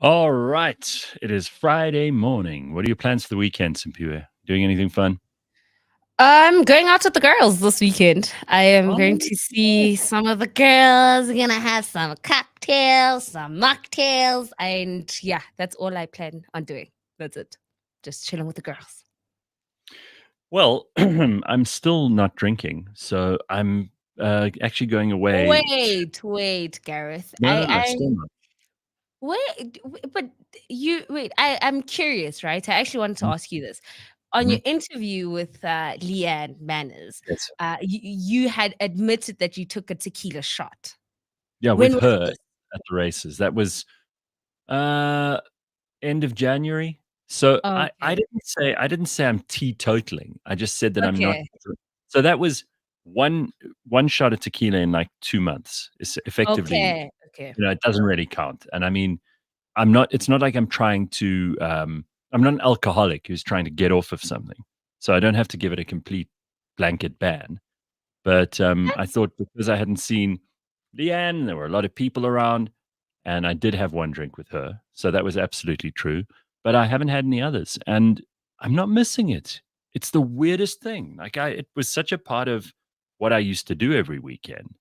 All right. It is Friday morning. What are your plans for the weekend, Simphiwe? Doing anything fun? I'm going out with the girls this weekend. I am going to see some of the girls. We're going to have some cocktails, some mocktails. And yeah, that's all I plan on doing. That's it. Just chilling with the girls. Well, I'm still not drinking. So I'm actually going away. Wait, Gareth. No, still not. I'm curious, right? I actually wanted to ask you this. on your interview with Leanne Manners, Yes. you had admitted that you took a tequila shot. Yeah, When with was her this? at the races. That was end of January. So I Okay. didn't say I'm teetotaling. I just said that I'm not. Okay. So that was one shot of tequila in like 2 months. It's effectively, Okay. it doesn't really count. And I mean, it's not like I'm trying to, I'm not an alcoholic who's trying to get off of something. So I don't have to give it a complete blanket ban. But I thought because I hadn't seen Leanne, there were a lot of people around, and I did have one drink with her. So that was absolutely true. But I haven't had any others, and I'm not missing it. It's the weirdest thing. Like it was such a part of what I used to do every weekend.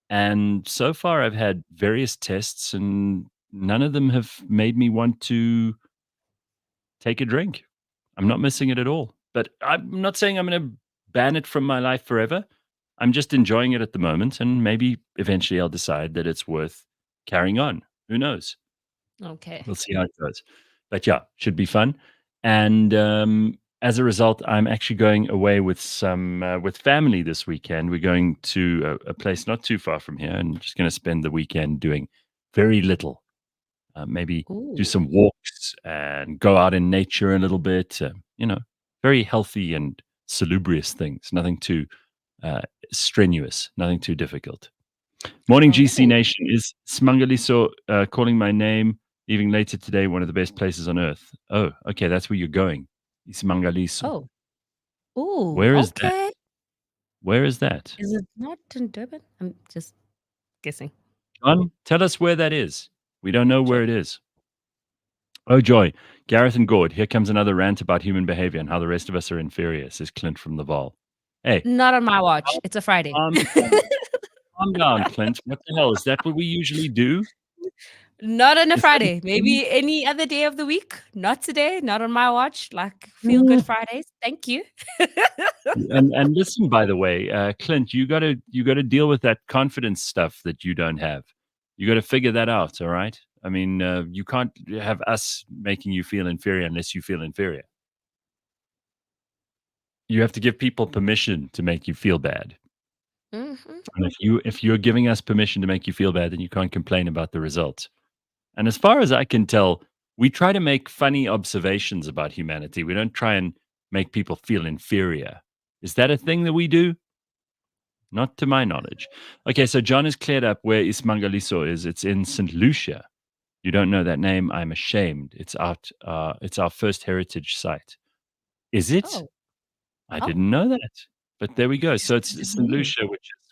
And so far I've had various tests and none of them have made me want to take a drink. I'm not missing it at all. But I'm not saying I'm going to ban it from my life forever. I'm just enjoying it at the moment, and maybe eventually I'll decide that it's worth carrying on. Who knows? Okay. We'll see how it goes. But yeah, should be fun. And as a result, I'm actually going away with with family this weekend. We're going to a place not too far from here, and just going to spend the weekend doing very little. Maybe do Ooh. some walks and go out in nature a little bit. Very healthy and salubrious things. Nothing too strenuous. Nothing too difficult. Morning, GC Oh. Nation. Is Smangaliso calling my name? Leaving later today, one of the best places on earth. Oh, okay, that's where you're going. Ismangaliso. Oh. Ooh. Where is that? Okay. Where is that? Is it not in Durban? I'm just guessing. John, tell us where that is. We don't know where it is. Oh, joy. Gareth and Gord, here comes another rant about human behavior and how the rest of us are inferior, says Clint from the Val. Hey, Not on my watch. It's a Friday. calm down, Clint. What the hell? Is that what we usually do? Not on a Is that a Friday. thing? Maybe any other day of the week. Not today. Not on my watch. Like feel good Fridays. Thank you. And listen, by the way, Clint, you gotta deal with that confidence stuff that you don't have. You gotta figure that out, all right? I mean, you can't have us making you feel inferior unless you feel inferior. You have to give people permission to make you feel bad. Mhm. And if you're giving us permission to make you feel bad, then you can't complain about the results. And as far as I can tell, we try to make funny observations about humanity. We don't try and make people feel inferior. Is that a thing that we do? Not to my knowledge. Okay, so John has cleared up where Ismangaliso is. It's in St. Lucia. You don't know that name? I'm ashamed. It's our first heritage site. Is it? Oh. I Oh. didn't know that. But there we go. This So it's is St. new. Lucia,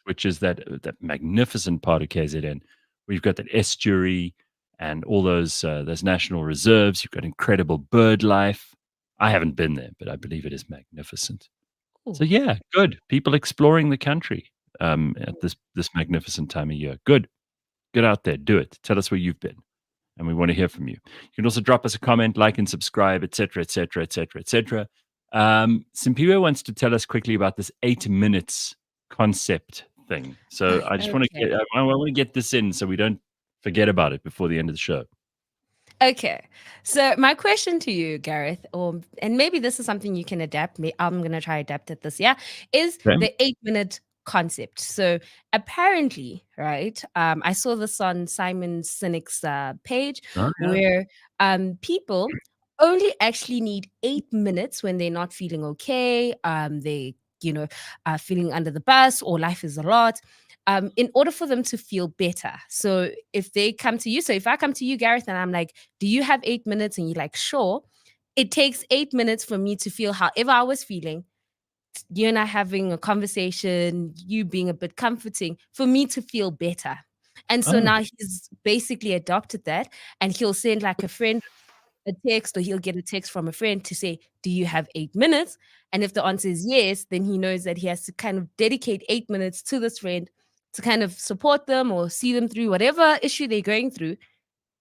which is that magnificent part of KZN. We've got that estuary and all those national reserves. You've got incredible bird life. I haven't been there, but I believe it is magnificent. So Ooh. yeah, good. People exploring the country at this magnificent time of year. Good. Get out there, do it. Tell us where you've been, and we want to hear from you. You can also drop us a comment, like and subscribe, etc., etc., etc., etc. Simphiwe wants to tell us quickly about this 8 minutes concept thing. So I just want to Okay. I want to get this in so we don't forget about it before the end of the show. Okay. So my question to you, Gareth, and maybe this is something you can adapt. I'm gonna try adapt it this year. Is Okay. the 8-minute concept? So apparently, right? I saw this on Simon Sinek's page Oh, yeah. where people only actually need 8 minutes when they're not feeling okay. They are feeling under the bus or life is a lot. In order for them to feel better. So if they come to you, so if I come to you, Gareth, and I'm like, do you have 8 minutes? And you're like, sure. It takes 8 minutes for me to feel however I was feeling. You and I having a conversation, you being a bit comforting for me to feel better. And so Oh. now he's basically adopted that, and he'll send like a friend a text, or he'll get a text from a friend to say, do you have 8 minutes? And if the answer is yes, then he knows that he has to kind of dedicate 8 minutes to this friend to kind of support them or see them through whatever issue they're going through.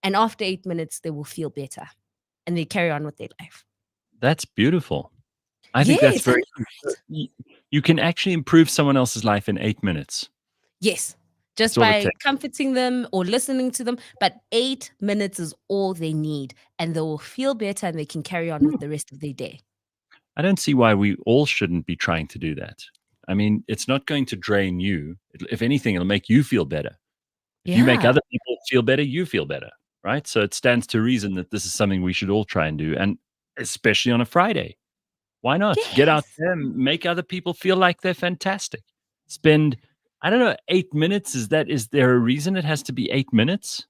And after 8 minutes, they will feel better and they carry on with their life. That's beautiful. I think that's Yes, very and you can actually improve someone else's life in 8 minutes. yes, just That's all it by takes. comforting them or listening to them. But 8 minutes is all they need, and they will feel better and they can carry on with the rest of their day. I don't see why we all shouldn't be trying to do that. I mean, it's not going to drain you. If anything, it'll make you feel better. If you make Yeah. other people feel better, you feel better, right? So it stands to reason that this is something we should all try and do, and especially on a Friday. Why not? Get out Yes. there and make other people feel like they're fantastic. Spend, I don't know, 8 minutes. Is there a reason it has to be 8 minutes?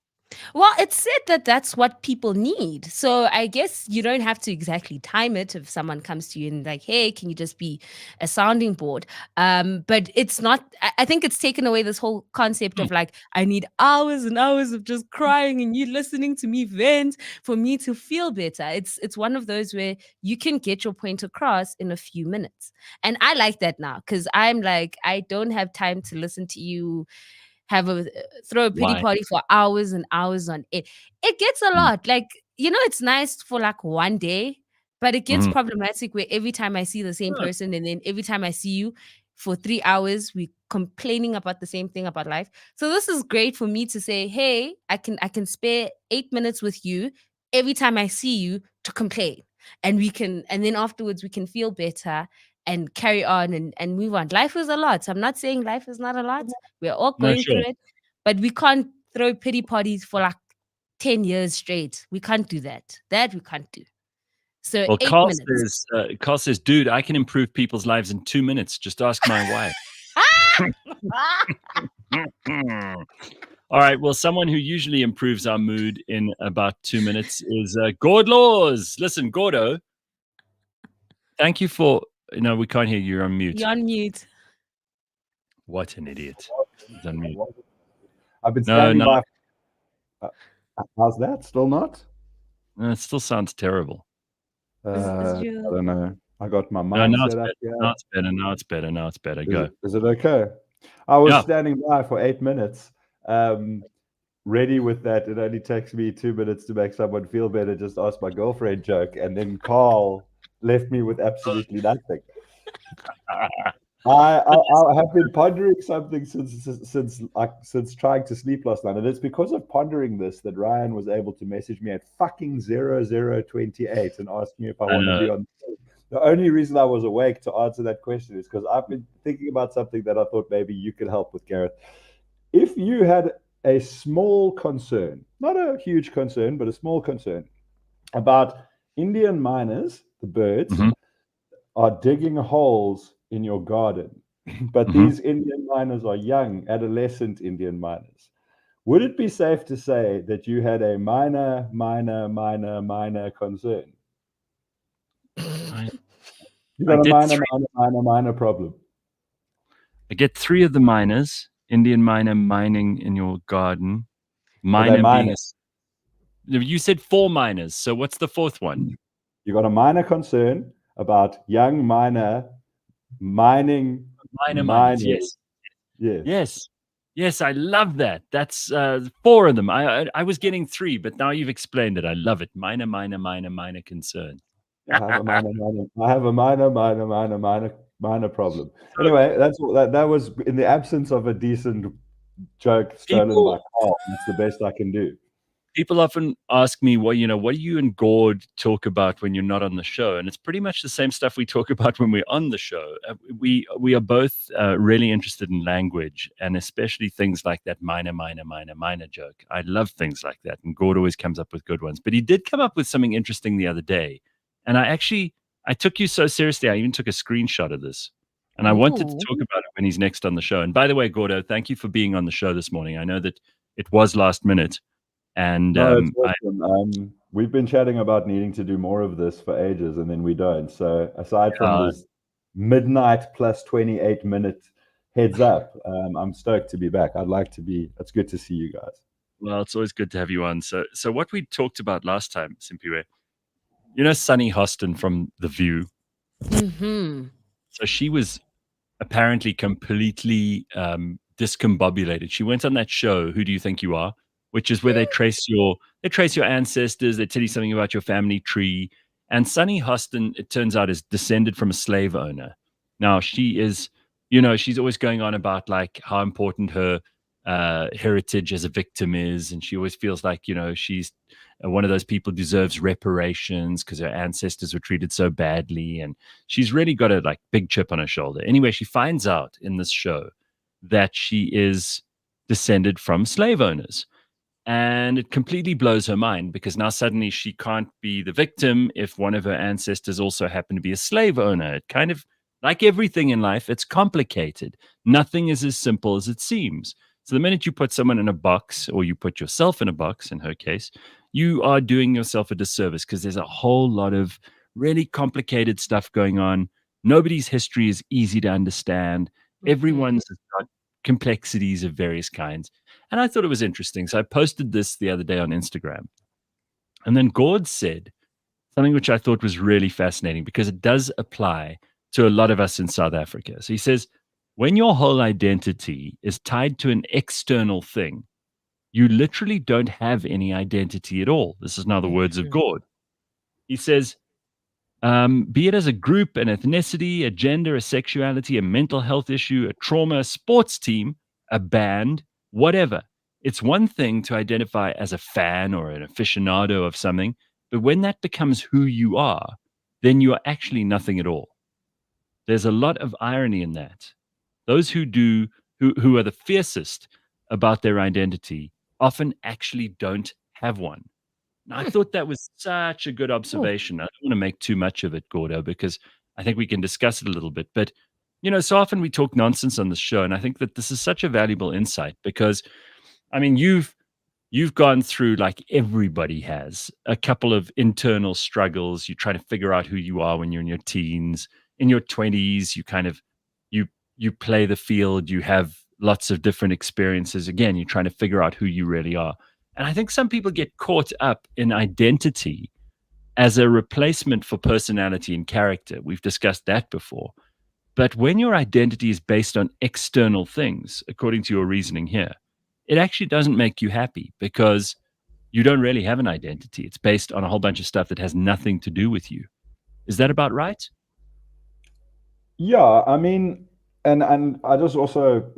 Well, it's said that that's what people need. So I guess you don't have to exactly time it if someone comes to you and like, hey, can you just be a sounding board? But it's not, I think it's taken away this whole concept of like, I need hours and hours of just crying and you listening to me vent for me to feel better. It's one of those where you can get your point across in a few minutes. And I like that now because I'm like, I don't have time to listen to you throw a pity Why? party for hours and hours on it. It gets a lot. Like, it's nice for like one day, but it gets Mhm. problematic where every time I see the same person and then every time I see you for 3 hours, we complaining about the same thing about life. So this is great for me to say, hey, I can spare 8 minutes with you every time I see you to complain. And then afterwards we can feel better and carry on and move on. Life is a lot. So I'm not saying life is not a lot. We're all No, going sure. through it, but we can't throw pity parties for like 10 years straight. We can't do that. That we can't do. So Well, 8 Carl minutes. says, dude, I can improve people's lives in 2 minutes. Just ask my wife. All right. Well, someone who usually improves our mood in about 2 minutes is Gord Laws. Listen, Gordo, thank you for. No, we can't hear you. You're on mute. You're on mute. What an idiot. He's on mute. I've been No, standing no. by. How's that? Still not? No, it still sounds terrible. I don't know. I got my No, mind now it's set up better. here. Now it's better. Now it's better. Now it's better. Go. Is it okay? I was Yeah. standing by for 8 minutes, ready with that. It only takes me 2 minutes to make someone feel better. Just ask my girlfriend joke, and then Carl left me with absolutely nothing. I have been pondering something since trying to sleep last night, and it's because of pondering this that Ryan was able to message me at fucking 0028 and ask me if I want to be on. The only reason I was awake to answer that question is because I've been thinking about something that I thought maybe you could help with, Gareth. If you had a small concern, not a huge concern, but a small concern about Indian miners, the birds, are digging holes in your garden, but these Indian miners are young, adolescent Indian miners. Would it be safe to say that you had a minor concern? You got a minor problem. I get 3 of the miners, Indian miner mining in your garden. Miner being you said 4 miners, so what's the 4th one? You got a minor concern about young miner mining. Miners, yes. Yes, I love that. That's 4 of them. I was getting 3, but now you've explained it. I love it. Minor concern. I have a minor problem. Anyway, that was in the absence of a decent joke stolen by Carl. That's the best I can do. People often ask me, what do you and Gord talk about when you're not on the show? And it's pretty much the same stuff we talk about when we're on the show. We are both really interested in language, and especially things like that minor joke. I love things like that, and Gord always comes up with good ones. But he did come up with something interesting the other day, and I took you so seriously, I even took a screenshot of this. And I wanted to talk about it when he's next on the show. And by the way, Gordo, thank you for being on the show this morning. I know that it was last minute. And we've been chatting about needing to do more of this for ages, and then we don't. So aside from this midnight plus 28-minute heads up, I'm stoked to be back. It's good to see you guys. Well, it's always good to have you on. So what we talked about last time, Simphiwe, Sunny Hostin from The View. So she was apparently completely discombobulated. She went on that show, Who Do You Think You Are? Which is where they trace your ancestors. They tell you something about your family tree. And Sunny Hostin, it turns out, is descended from a slave owner. Now she is, she's always going on about like how important her heritage as a victim is, and she always feels like she's one of those people deserves reparations because her ancestors were treated so badly. And she's really got a like big chip on her shoulder. Anyway, she finds out in this show that she is descended from slave owners. And it completely blows her mind because now suddenly she can't be the victim if one of her ancestors also happened to be a slave owner. It kind of, like everything in life, it's complicated. Nothing is as simple as it seems. So the minute you put someone in a box, or you put yourself in a box, in her case, you are doing yourself a disservice because there's a whole lot of really complicated stuff going on. Nobody's history is easy to understand. Everyone's got complexities of various kinds. And I thought it was interesting. So I posted this the other day on Instagram. And then Gord said something which I thought was really fascinating because it does apply to a lot of us in South Africa. So he says, when your whole identity is tied to an external thing, you literally don't have any identity at all. This is now the words of Gord. He says, be it as a group, an ethnicity, a gender, a sexuality, a mental health issue, a trauma, a sports team, a band, whatever. It's one thing to identify as a fan or an aficionado of something, but when that becomes who you are, then you are actually nothing at all. There's a lot of irony in that. Those who are the fiercest about their identity often actually don't have one. Now, I thought that was such a good observation. I don't want to make too much of it, Gordo, because I think we can discuss it a little bit. But, you know, so often we talk nonsense on the show, and I think that this is such a valuable insight because, I mean, you've gone through, like everybody has, a couple of internal struggles. You try to figure out who you are when you're in your teens. In your 20s, you kind of, you play the field. You have lots of different experiences. Again, you're trying to figure out who you really are. And I think some people get caught up in identity as a replacement for personality and character. We've discussed that before. But when your identity is based on external things, according to your reasoning here, it actually doesn't make you happy because you don't really have an identity. It's based on a whole bunch of stuff that has nothing to do with you. Is that about right? Yeah, I mean, and I just also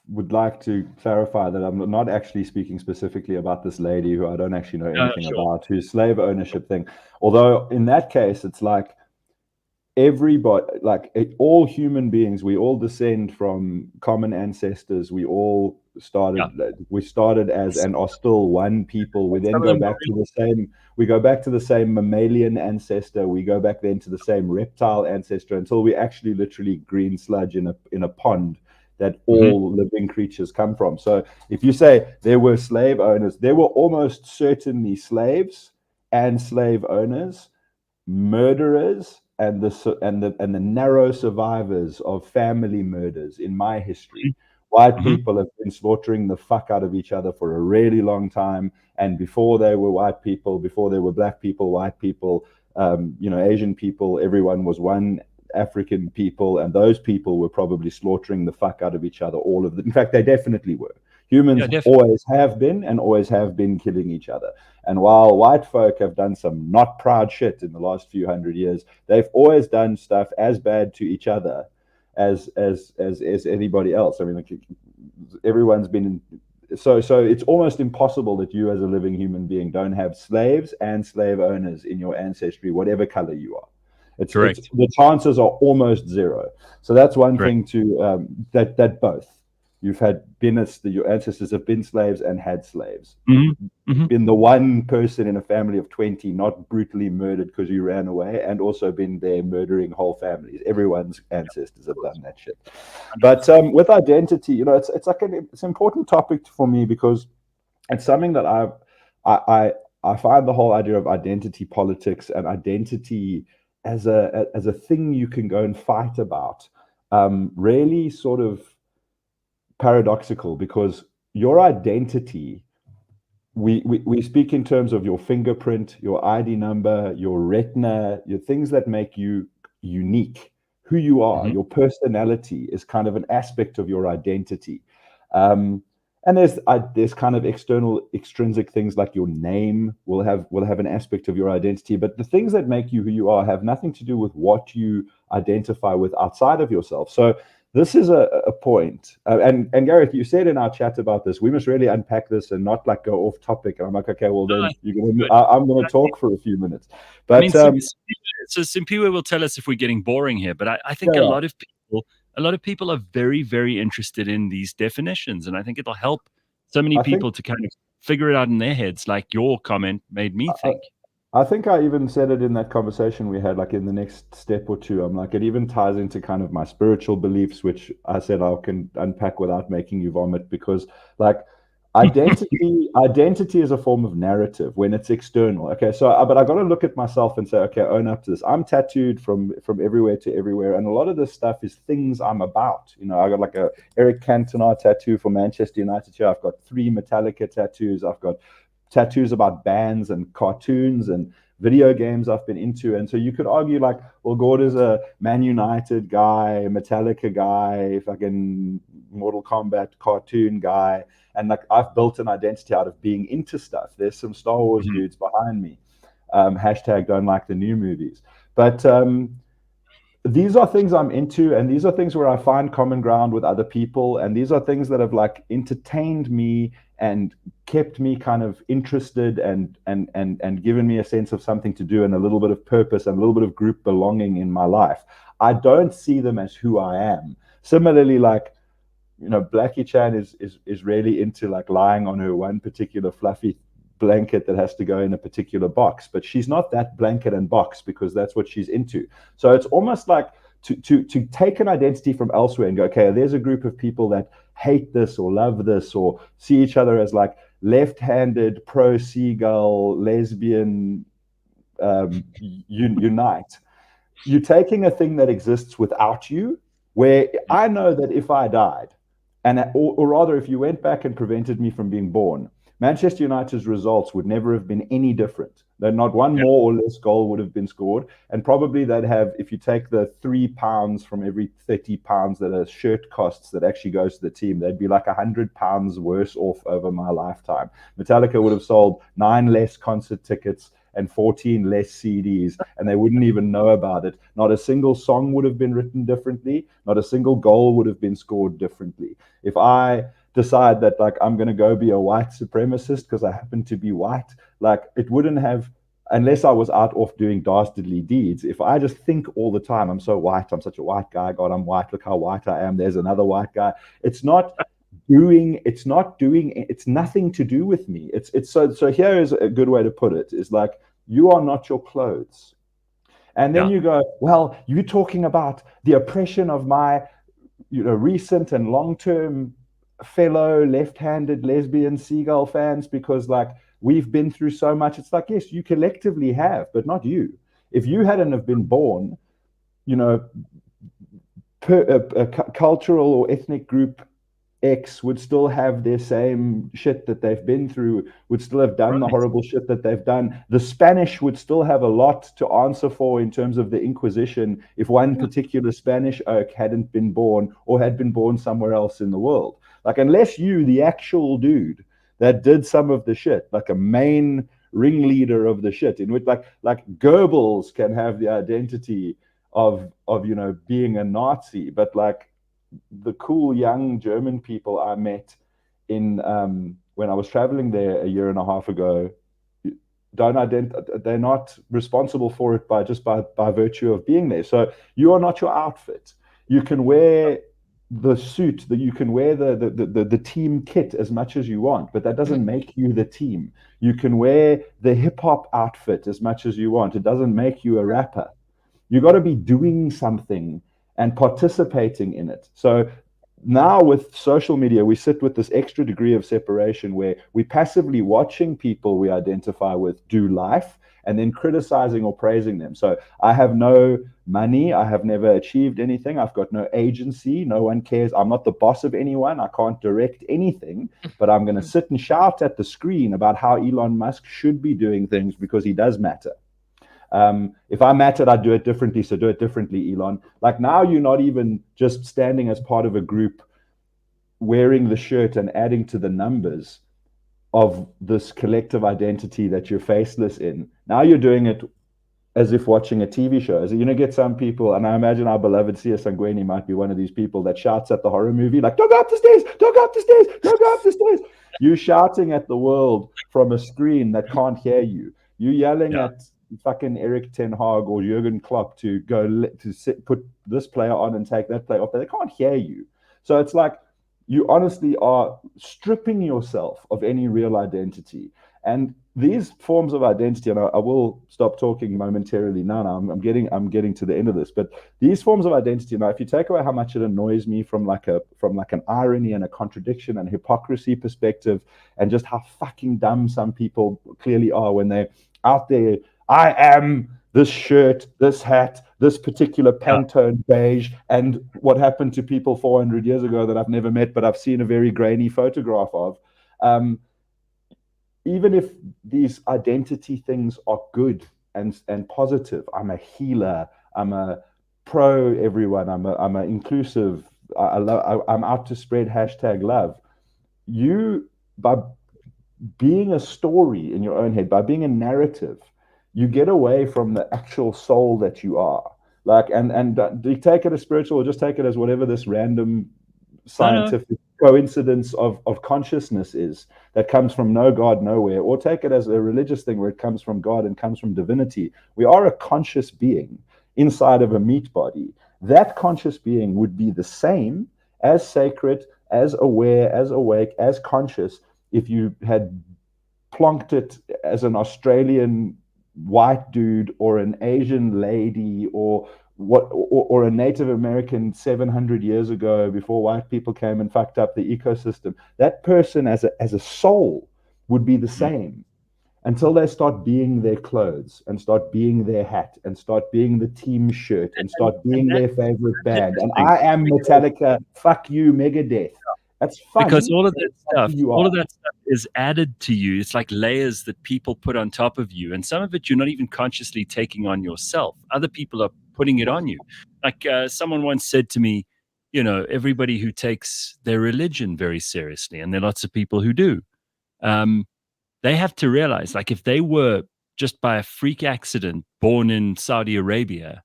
would like to clarify that I'm not actually speaking specifically about this lady who I don't actually know anything about, whose slave ownership thing. Although in that case, it's like everybody, like all human beings, we all descend from common ancestors. We all started as and are still one people. We then go back to the same. We go back to the same mammalian ancestor. We go back then to the same reptile ancestor until we actually literally green sludge in a pond that all living creatures come from. So if you say there were slave owners, there were almost certainly slaves and slave owners, murderers, and the narrow survivors of family murders in my history. White people have been slaughtering the fuck out of each other for a really long time. And before they were white people, before there were black people, white people, Asian people, everyone was one African people, and those people were probably slaughtering the fuck out of each other. All of them. In fact, they definitely were. Humans always have been killing each other. And while white folk have done some not proud shit in the last few hundred years, they've always done stuff as bad to each other as anybody else. I mean, like, everyone's been. So it's almost impossible that you as a living human being don't have slaves and slave owners in your ancestry, whatever color you are. It's the chances are almost zero. So that's one thing to that both. You've had your ancestors have been slaves and had slaves. Been the one person in a family of 20 not brutally murdered because you ran away, and also been there murdering whole families. Everyone's ancestors have done that shit. But with identity, it's an important topic for me because it's something that I find the whole idea of identity politics and identity as a thing you can go and fight about really sort of paradoxical, because your identity, we speak in terms of your fingerprint, your ID number, your retina, your things that make you unique, who you are. Your personality is kind of an aspect of your identity. And there's kind of extrinsic things like your name will have an aspect of your identity, but the things that make you who you are have nothing to do with what you identify with outside of yourself. So this is a point. And Gareth, you said in our chat about this, we must really unpack this and not like go off topic. And I'm like, okay, well then I'm going to talk for a few minutes. But I mean, so Simphiwe will tell us if we're getting boring here, but I think a lot of people are very, very interested in these definitions, and I think it'll help so many people to kind of figure it out in their heads, like your comment made me think. I think I even said it in that conversation we had, like in the next step or two. I'm like, it even ties into kind of my spiritual beliefs, which I said I can unpack without making you vomit, because like identity is a form of narrative when it's external. Okay, so but I got to look at myself and say, okay, own up to this. I'm tattooed from everywhere to everywhere, and a lot of this stuff is things I'm about. You know, I got like a Eric Cantona tattoo for Manchester United here. I've got 3 Metallica tattoos. I've got tattoos about bands and cartoons and video games I've been into. And so you could argue like, well, Gord is a Man United guy, Metallica guy, fucking Mortal Kombat cartoon guy. And like I've built an identity out of being into stuff. There's some Star Wars dudes behind me. Hashtag don't like the new movies. But these are things I'm into, and these are things where I find common ground with other people. And these are things that have like entertained me and kept me kind of interested and given me a sense of something to do and a little bit of purpose and a little bit of group belonging in my life. I don't see them as who I am. Similarly, like, you know, Blackie Chan is really into like lying on her one particular fluffy blanket that has to go in a particular box, but she's not that blanket and box because that's what she's into. So it's almost like to take an identity from elsewhere and go, okay, there's a group of people that hate this or love this or see each other as like left-handed, pro-seagull, lesbian, unite. You're taking a thing that exists without you, where I know that if I died, or rather if you went back and prevented me from being born, Manchester United's results would never have been any different. Not one more or less goal would have been scored. And probably they'd have, if you take the £3 from every 30 pounds that a shirt costs that actually goes to the team, they'd be like £100 worse off over my lifetime. Metallica would have sold 9 less concert tickets and 14 less CDs, and they wouldn't even know about it. Not a single song would have been written differently. Not a single goal would have been scored differently. If I decide that like I'm going to go be a white supremacist because I happen to be white, like it wouldn't have, unless I was out off doing dastardly deeds. If I just think all the time, I'm so white, I'm such a white guy, God, I'm white, look how white I am, there's another white guy. It's nothing to do with me. So here is a good way to put it, is like, you are not your clothes. And then you go, well, you're talking about the oppression of my, you know, recent and long-term fellow left-handed lesbian seagull fans because like we've been through so much. It's like, yes, you collectively have, but not you. If you hadn't have been born, you know, a cultural or ethnic group X would still have their same shit that they've been through, would still have done the horrible shit that they've done. The Spanish would still have a lot to answer for in terms of the Inquisition if one particular Spanish oak hadn't been born or had been born somewhere else in the world. Like, unless you, the actual dude that did some of the shit, like a main ringleader of the shit, in which like Goebbels can have the identity of you know, being a Nazi, but like the cool young German people I met in when I was traveling there a year and a half ago, they're not responsible for it by virtue of being there. So you are not your outfit. You can wear the suit, that you can wear the team kit as much as you want, but that doesn't make you the team. You can wear the hip hop outfit as much as you want. It doesn't make you a rapper. You got to be doing something and participating in it. So now with social media, we sit with this extra degree of separation where we're passively watching people we identify with do life and then criticizing or praising them. So I have no money. I have never achieved anything. I've got no agency. No one cares. I'm not the boss of anyone. I can't direct anything, but I'm going to sit and shout at the screen about how Elon Musk should be doing things because he does matter. If I mattered, I'd do it differently. So do it differently, Elon. Like, now you're not even just standing as part of a group wearing the shirt and adding to the numbers of this collective identity that you're faceless in. Now you're doing it as if watching a TV show. As you get some people, and I imagine our beloved Sia Sangweni might be one of these people that shouts at the horror movie like, "Don't go up the stairs! Don't go up the stairs! Don't go up the stairs!" You shouting at the world from a screen that can't hear you. You yelling at fucking Eric Ten Hag or Jurgen Klopp to go put this player on and take that player off. They can't hear you. So it's like you honestly are stripping yourself of any real identity. And these forms of identity, and I will stop talking momentarily now. I'm getting to the end of this, but these forms of identity, now, if you take away how much it annoys me from like an irony and a contradiction and hypocrisy perspective, and just how fucking dumb some people clearly are when they're out there. I am this shirt, this hat, this particular Pantone beige, and what happened to people 400 years ago that I've never met, but I've seen a very grainy photograph of. Even if these identity things are good and positive, I'm a healer, I'm a pro everyone, I'm a inclusive, I'm out to spread #love. You, by being a story in your own head, by being a narrative, you get away from the actual soul that you are. Like, and do you take it as spiritual or just take it as whatever this random scientific coincidence of consciousness is that comes from no God nowhere, or take it as a religious thing where it comes from God and comes from divinity. We are a conscious being inside of a meat body. That conscious being would be the same, as sacred, as aware, as awake, as conscious, if you had plonked it as an Australian white dude or an Asian lady or a Native American 700 years ago before white people came and fucked up the ecosystem. That person as a soul would be the same until they start being their clothes and start being their hat and start being the team shirt and start being their favorite band. And I am Metallica, fuck you, Megadeth. That's fun. Because all of that stuff is added to you. It's like layers that people put on top of you. And some of it you're not even consciously taking on yourself. Other people are putting it on you. Like someone once said to me, everybody who takes their religion very seriously, and there are lots of people who do, they have to realize, like, if they were just by a freak accident born in Saudi Arabia,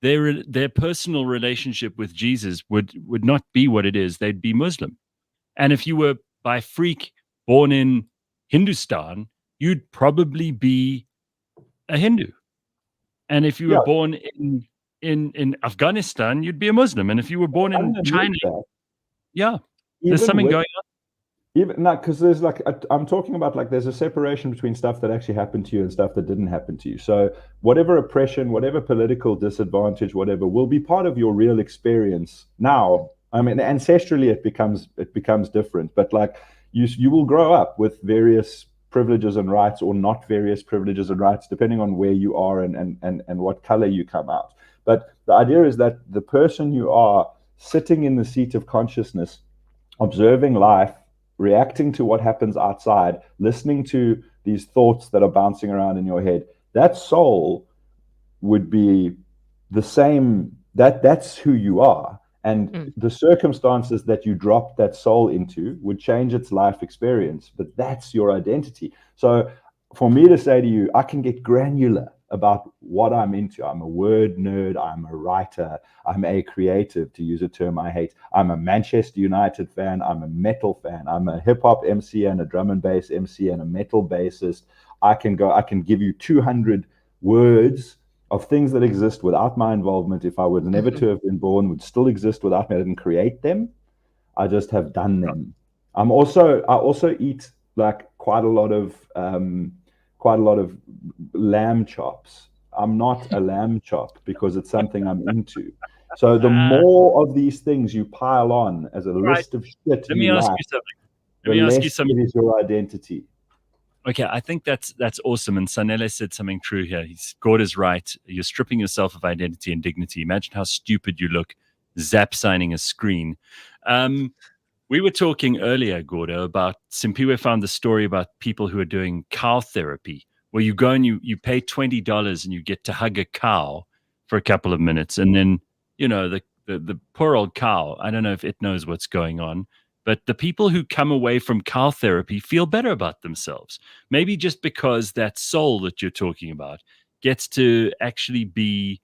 their personal relationship with Jesus would not be what it is. They'd be Muslim. And if you were by freak born in Hindustan, you'd probably be a Hindu. And if you were born in Afghanistan, you'd be a Muslim. And if you were born in China, there's something going on. Even not because there's I'm talking about there's a separation between stuff that actually happened to you and stuff that didn't happen to you. So whatever oppression, whatever political disadvantage, whatever will be part of your real experience. Now, I mean, ancestrally it becomes different, but you will grow up with various privileges and rights, or not various privileges and rights, depending on where you are and what color you come out. But the idea is that the person you are sitting in the seat of consciousness, observing life, reacting to what happens outside, listening to these thoughts that are bouncing around in your head, that soul would be the same. That's who you are. And the circumstances that you drop that soul into would change its life experience, but that's your identity. So for me to say to you, I can get granular about what I'm into. I'm a word nerd. I'm a writer. I'm a creative, to use a term I hate. I'm a Manchester United fan. I'm a metal fan. I'm a hip hop MC and a drum and bass MC and a metal bassist. I can give you 200 words of things that exist without my involvement. If I was never to have been born, would still exist without me. I didn't create them. I just have done them. I also eat quite a lot of lamb chops. I'm not a lamb chop because it's something I'm into. So the more of these things you pile on as a list of shit, Let me ask you something. It is your identity. Okay, I think that's awesome. And Sanele said something true here. Gord is right. You're stripping yourself of identity and dignity. Imagine how stupid you look zap signing a screen. We were talking earlier, Gordo, about Simphiwe found the story about people who are doing cow therapy, where you go and you pay $20 and you get to hug a cow for a couple of minutes. And then, the poor old cow, I don't know if it knows what's going on, but the people who come away from cow therapy feel better about themselves. Maybe just because that soul that you're talking about gets to actually be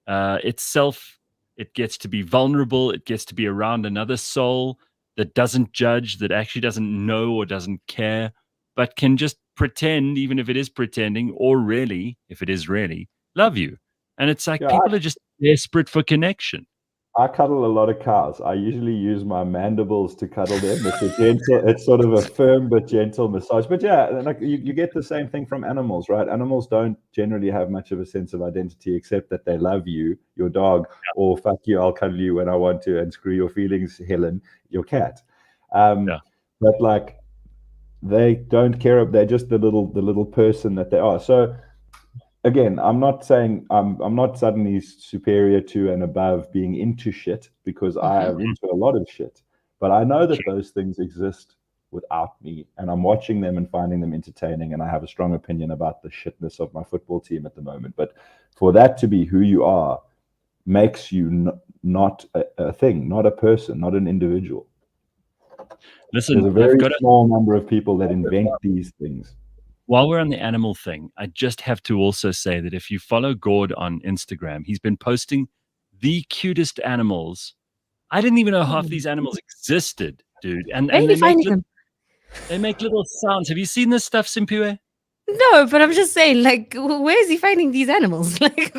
itself. It gets to be vulnerable. It gets to be around another soul that doesn't judge, that actually doesn't know or doesn't care, but can just pretend, even if it is pretending, or really, if it is really, love you. And it's like people are just desperate for connection. I cuddle a lot of cows. I usually use my mandibles to cuddle them. It's a gentle, it's sort of a firm but gentle massage. But yeah, like you get the same thing from animals, right? Animals don't generally have much of a sense of identity except that they love you, your dog, or fuck you, I'll cuddle you when I want to, and screw your feelings, Helen, your cat. But like they don't care. They're just the little person that they are. So again, I'm not saying I'm not suddenly superior to and above being into shit, because I am into a lot of shit. But I know that those things exist without me, and I'm watching them and finding them entertaining, and I have a strong opinion about the shitness of my football team at the moment. But for that to be who you are makes you not a thing, not a person, not an individual. Listen, there's a very small number of people that invent these things. While we're on the animal thing, I just have to also say that if you follow Gord on Instagram, he's been posting the cutest animals. I didn't even know half these animals existed, dude. And they make little sounds. Have you seen this stuff, Simphiwe? No, but I'm just saying, like, where is he finding these animals? Like,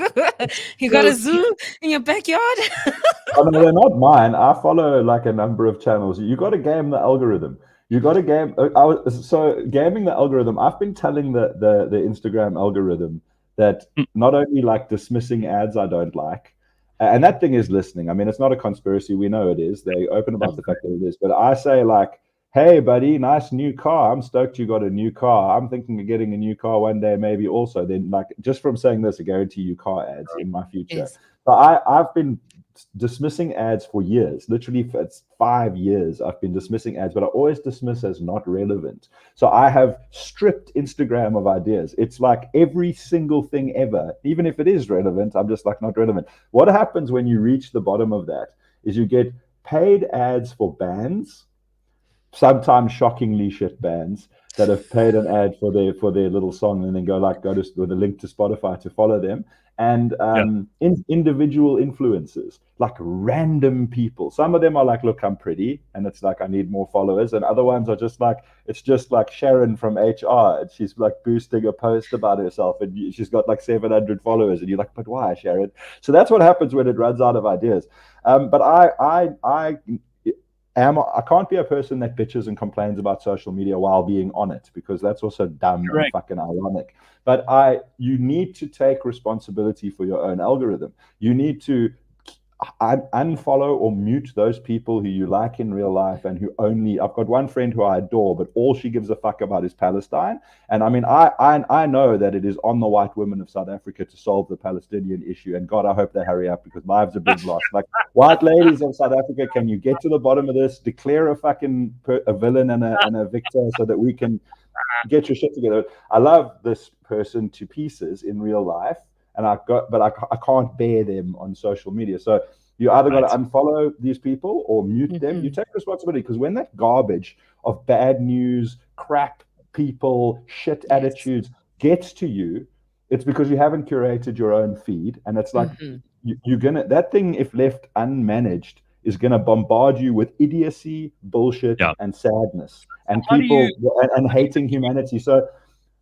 you got a zoo in your backyard? Oh, no, they're not mine. I follow like a number of channels. You got to game the algorithm. You got to game. So gaming the algorithm. I've been telling the Instagram algorithm that not only like dismissing ads I don't like, and that thing is listening. I mean, it's not a conspiracy. We know it is. They open about the fact that it is. But I say like, hey, buddy, nice new car. I'm stoked you got a new car. I'm thinking of getting a new car one day, maybe also. Then like just from saying this, I guarantee you car ads in my future. Yes. So I've been dismissing ads for years. Literally for 5 years I've been dismissing ads, but I always dismiss as not relevant. So I have stripped Instagram of ideas. It's like every single thing ever, even if it is relevant, I'm just like not relevant. What happens when you reach the bottom of that is you get paid ads for bands, sometimes shockingly shit bands that have paid an ad for their little song, and then go to with a link to Spotify to follow them, and individual influencers, like random people. Some of them are like, look, I'm pretty, and it's like I need more followers, and other ones are just like, it's just like Sharon from HR, and she's like boosting a post about herself, and she's got like 700 followers, and you're like, but why, Sharon? So that's what happens when it runs out of ideas. But I can't be a person that bitches and complains about social media while being on it, because that's also dumb and fucking ironic. But you need to take responsibility for your own algorithm. You need to unfollow or mute those people who you like in real life and who only. I've got one friend who I adore, but all she gives a fuck about is Palestine. And I mean, I know that it is on the white women of South Africa to solve the Palestinian issue. And God, I hope they hurry up, because lives are being lost. Like, white ladies of South Africa, can you get to the bottom of this? Declare a villain and a victor so that we can get your shit together. I love this person to pieces in real life, and I can't bear them on social media. So you either got to unfollow these people or mute them. You take responsibility, because when that garbage of bad news, crap people, shit attitudes gets to you, it's because you haven't curated your own feed, and it's like you're gonna, that thing, if left unmanaged, is gonna bombard you with idiocy, bullshit, and sadness, and people and hating humanity. So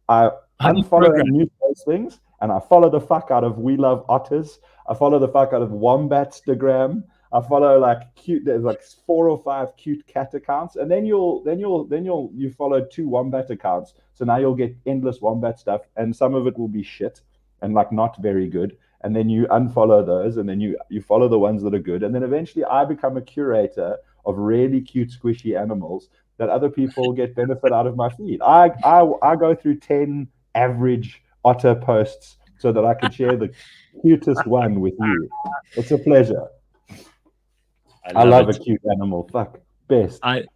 I unfollow and mute those things, and I follow the fuck out of We Love Otters. I follow the fuck out of Wombatstagram. I follow like cute. There's like 4 or 5 cute cat accounts, and then you follow 2 wombat accounts. So now you'll get endless wombat stuff, and some of it will be shit and like not very good. And then you unfollow those, and then you follow the ones that are good, and then eventually I become a curator of really cute, squishy animals that other people get benefit out of my feed. I go through 10 average otter posts so that I can share the cutest one with you. It's a pleasure. I love a cute animal. Fuck, best. I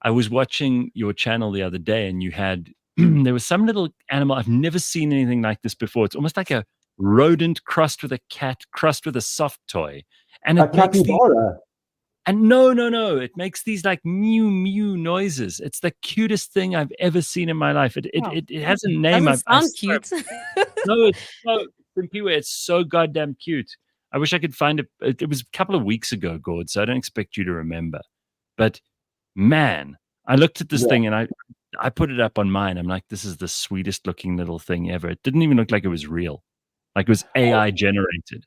was watching your channel the other day, and you had there was some little animal. I've never seen anything like this before. It's almost like a rodent crossed with a cat, crossed with a soft toy, and it makes capybara. And no, it makes these like mew mew noises. It's the cutest thing I've ever seen in my life. It has a name. Doesn't sound cute. No, it's so Simphiwe, it's so goddamn cute. I wish I could find it. It was a couple of weeks ago, Gord, so I don't expect you to remember. But man, I looked at this thing and I put it up on mine. I'm like, this is the sweetest looking little thing ever. It didn't even look like it was real. Like it was AI generated.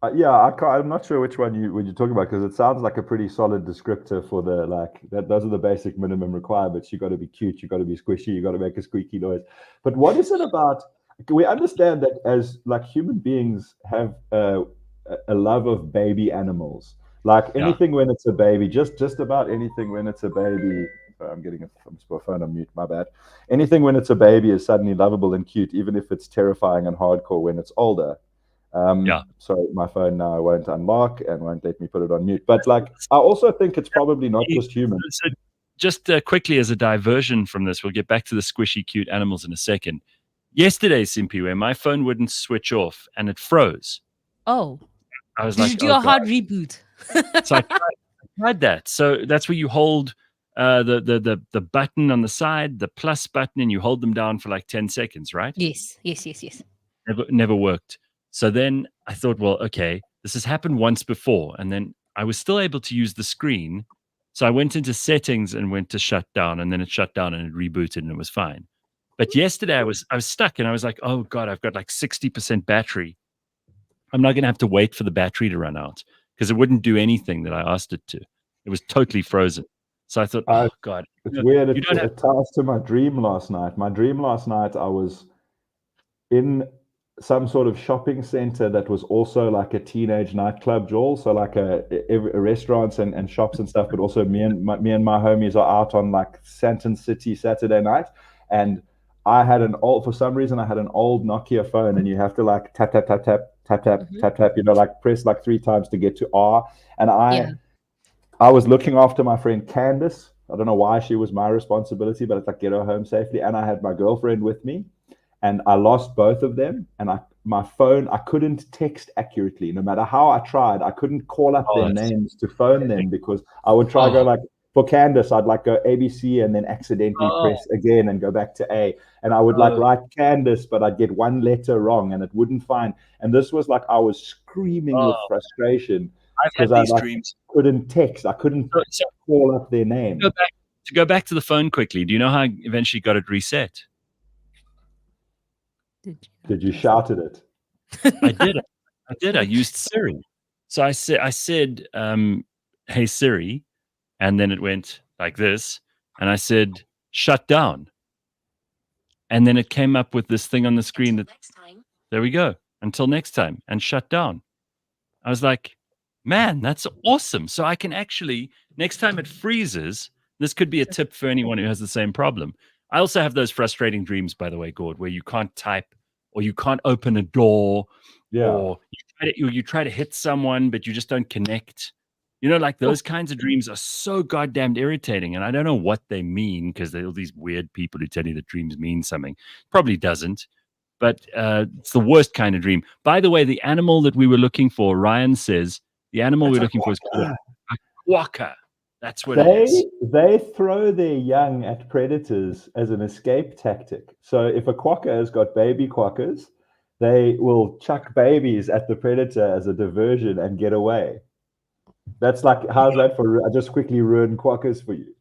I'm not sure which one you're talking about, because it sounds like a pretty solid descriptor for the those are the basic minimum requirements. You got to be cute, you got to be squishy, you got to make a squeaky noise. But what is it about? We understand that as like human beings have a love of baby animals. Like anything when it's a baby, just about anything when it's a baby. I'm getting my phone on mute. My bad. Anything when it's a baby is suddenly lovable and cute, even if it's terrifying and hardcore when it's older. Sorry, my phone now won't unlock and won't let me put it on mute. But like, I also think it's probably not just humans. So just quickly as a diversion from this, we'll get back to the squishy, cute animals in a second. Yesterday, Simphiwe, my phone wouldn't switch off and it froze. Oh, I was did like, you do a hard reboot? So I tried that. So that's where you hold the button on the side, the plus button, and you hold them down for like 10 seconds, right? Yes. Never worked. So then I thought, well, okay, this has happened once before. And then I was still able to use the screen. So I went into settings and went to shut down, and then it shut down and it rebooted and it was fine. But yesterday I was stuck and I was like, oh God, I've got like 60% battery. I'm not going to have to wait for the battery to run out, because it wouldn't do anything that I asked it to. It was totally frozen. So I thought, oh God. It's weird. It ties to my dream last night. My dream last night, I was in some sort of shopping center that was also like a teenage nightclub, Joel. So like a restaurants and shops and stuff, but also me and my homies are out on like Santon City Saturday night. And I had for some reason I had an old Nokia phone, and you have to like tap, tap, tap, tap, tap, tap, tap, tap, like press like 3 times to get to R. And I was looking after my friend Candace. I don't know why she was my responsibility, but it's like get her home safely. And I had my girlfriend with me, and I lost both of them. And my phone, I couldn't text accurately. No matter how I tried, I couldn't call up their names to phone them, because I would try go like, for Candace, I'd like go ABC and then accidentally press again and go back to A. And I would like write Candace, but I'd get one letter wrong and it wouldn't find. And this was like, I was screaming with frustration because I couldn't text. I couldn't call up their name. To go back to the phone quickly, do you know how I eventually got it reset? Did you shout at it? I did. I used Siri. So I said, hey Siri, and then it went like this, and I said, shut down. And then it came up with this thing on the screen that, there we go, until next time, and shut down. I was like, man, that's awesome. So I can actually, next time it freezes, this could be a tip for anyone who has the same problem. I also have those frustrating dreams, by the way, Gord, where you can't type, or you can't open a door, or you try to hit someone, but you just don't connect. You know, like those kinds of dreams are so goddamn irritating. And I don't know what they mean, because they're all these weird people who tell you that dreams mean something. Probably doesn't. But it's the worst kind of dream. By the way, the animal that we were looking for, Ryan says, the animal we're looking for is called a quokka. That's what it is. They throw their young at predators as an escape tactic. So if a quokka has got baby quokkas, they will chuck babies at the predator as a diversion and get away. That's like, how's that for? I just quickly ruined quokkas for you.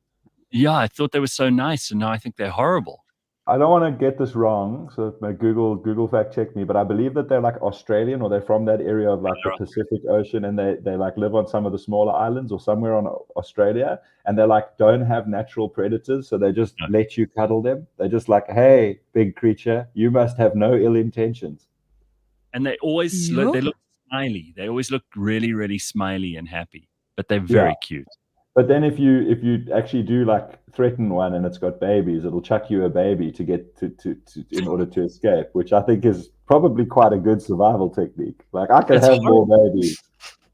Yeah, I thought they were so nice, and now I think they're horrible. I don't want to get this wrong, so my Google fact check me, but I believe that they're like Australian, or they're from that area of like the Pacific Ocean, and they like live on some of the smaller islands or somewhere on Australia, and they like don't have natural predators, so they just let you cuddle them. They're just like, hey, big creature, you must have no ill intentions. And they always they look smiley. They always look really, really smiley and happy, but they're very cute. But then if you actually do like threaten one and it's got babies, it'll chuck you a baby to get to in order to escape, which I think is probably quite a good survival technique. Like I could have more babies.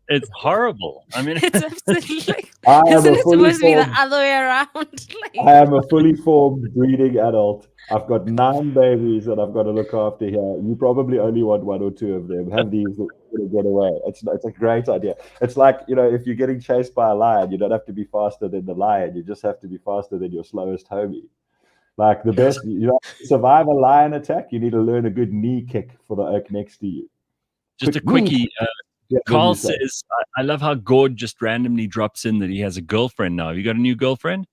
It's horrible. I mean, it's absolutely. Isn't it supposed to be the other way around? I am a fully formed breeding adult. I've got 9 babies that I've got to look after here. You probably only want 1 or 2 of them. Have these going to get away. It's a great idea. It's like, if you're getting chased by a lion, you don't have to be faster than the lion. You just have to be faster than your slowest homie. Like the best, to survive a lion attack, you need to learn a good knee kick for the oak next to you. Just a quickie. Carl says, I love how Gord just randomly drops in that he has a girlfriend now. Have you got a new girlfriend?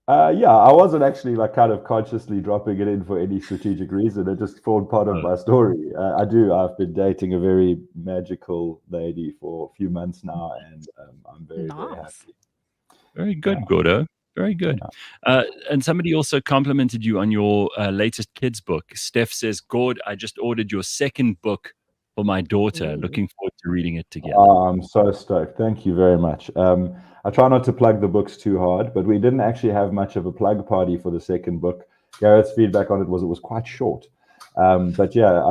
Yeah, I wasn't actually like kind of consciously dropping it in for any strategic reason. It just formed part of my story. I've been dating a very magical lady for a few months now, and I'm very happy. Very good, Gordo. Very good. And somebody also complimented you on your latest kids book. Steph says, Gord, I just ordered your second book for my daughter. Looking forward to reading it together. Oh, I'm so stoked. Thank you very much. I try not to plug the books too hard, but we didn't actually have much of a plug party for the second book. Gareth's feedback on it was quite short. But yeah,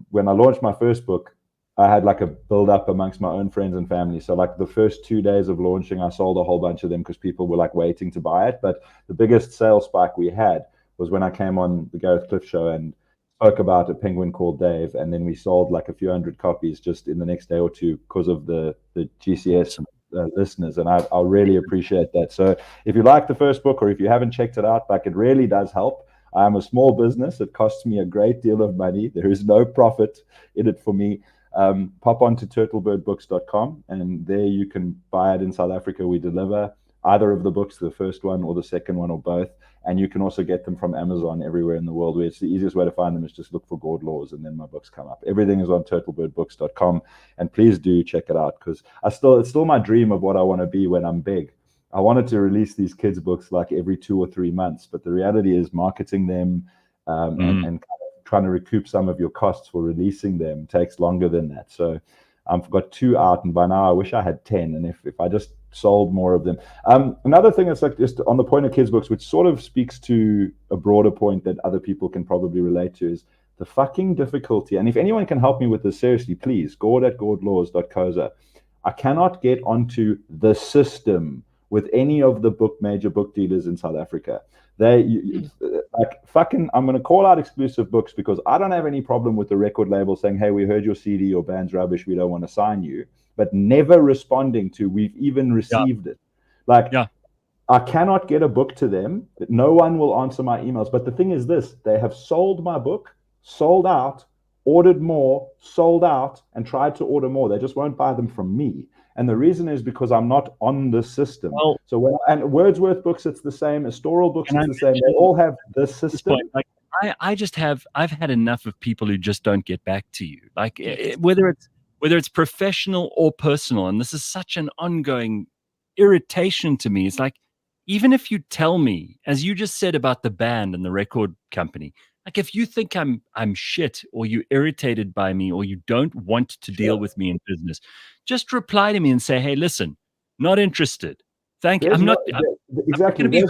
when I launched my first book, I had like a build up amongst my own friends and family. So like the first 2 days of launching, I sold a whole bunch of them because people were like waiting to buy it. But the biggest sales spike we had was when I came on the Gareth Cliff show and spoke about a penguin called Dave, and then we sold like a few hundred copies just in the next day or two because of the GCS listeners, and I really appreciate that. So if you like the first book, or if you haven't checked it out, like, it really does help. I'm a small business. It costs me a great deal of money. There is no profit in it for me. Pop on to turtlebirdbooks.com, and there you can buy it in South Africa. We deliver either of the books, the first one or the second one, or both. And you can also get them from Amazon everywhere in the world. Where it's the easiest way to find them is just look for Gord Laws, and then my books come up. Everything is on turtlebirdbooks.com, and please do check it out, because it's still my dream of what I want to be when I'm big. I wanted to release these kids' books like every 2 or 3 months, but the reality is marketing them and kind of trying to recoup some of your costs for releasing them takes longer than that. So I've got 2 out, and by now I wish I had 10. And if I just sold more of them. Another thing that's like just on the point of kids' books, which sort of speaks to a broader point that other people can probably relate to, is the fucking difficulty. And if anyone can help me with this, seriously, please, gord@gordlaws.co.za. I cannot get onto the system with any of the major book dealers in South Africa. I'm going to call out exclusive books because I don't have any problem with the record label saying, hey, we heard your CD, your band's rubbish, we don't want to sign you, but never responding to, we've even received it. I cannot get a book to them. No one will answer my emails. But the thing is this, they have sold my book, sold out, ordered more, sold out, and tried to order more. They just won't buy them from me. And the reason is because I'm not on the system. And Wordsworth books, it's the same. Astoral books, it's the same. They all have the system. I've had enough of people who just don't get back to you. Like whether it's professional or personal, and this is such an ongoing irritation to me. It's like, even if you tell me, as you just said about the band and the record company, like if you think I'm shit, or you're irritated by me, or you don't want to deal with me in business, just reply to me and say, hey, listen, not interested. Thank you. Exactly.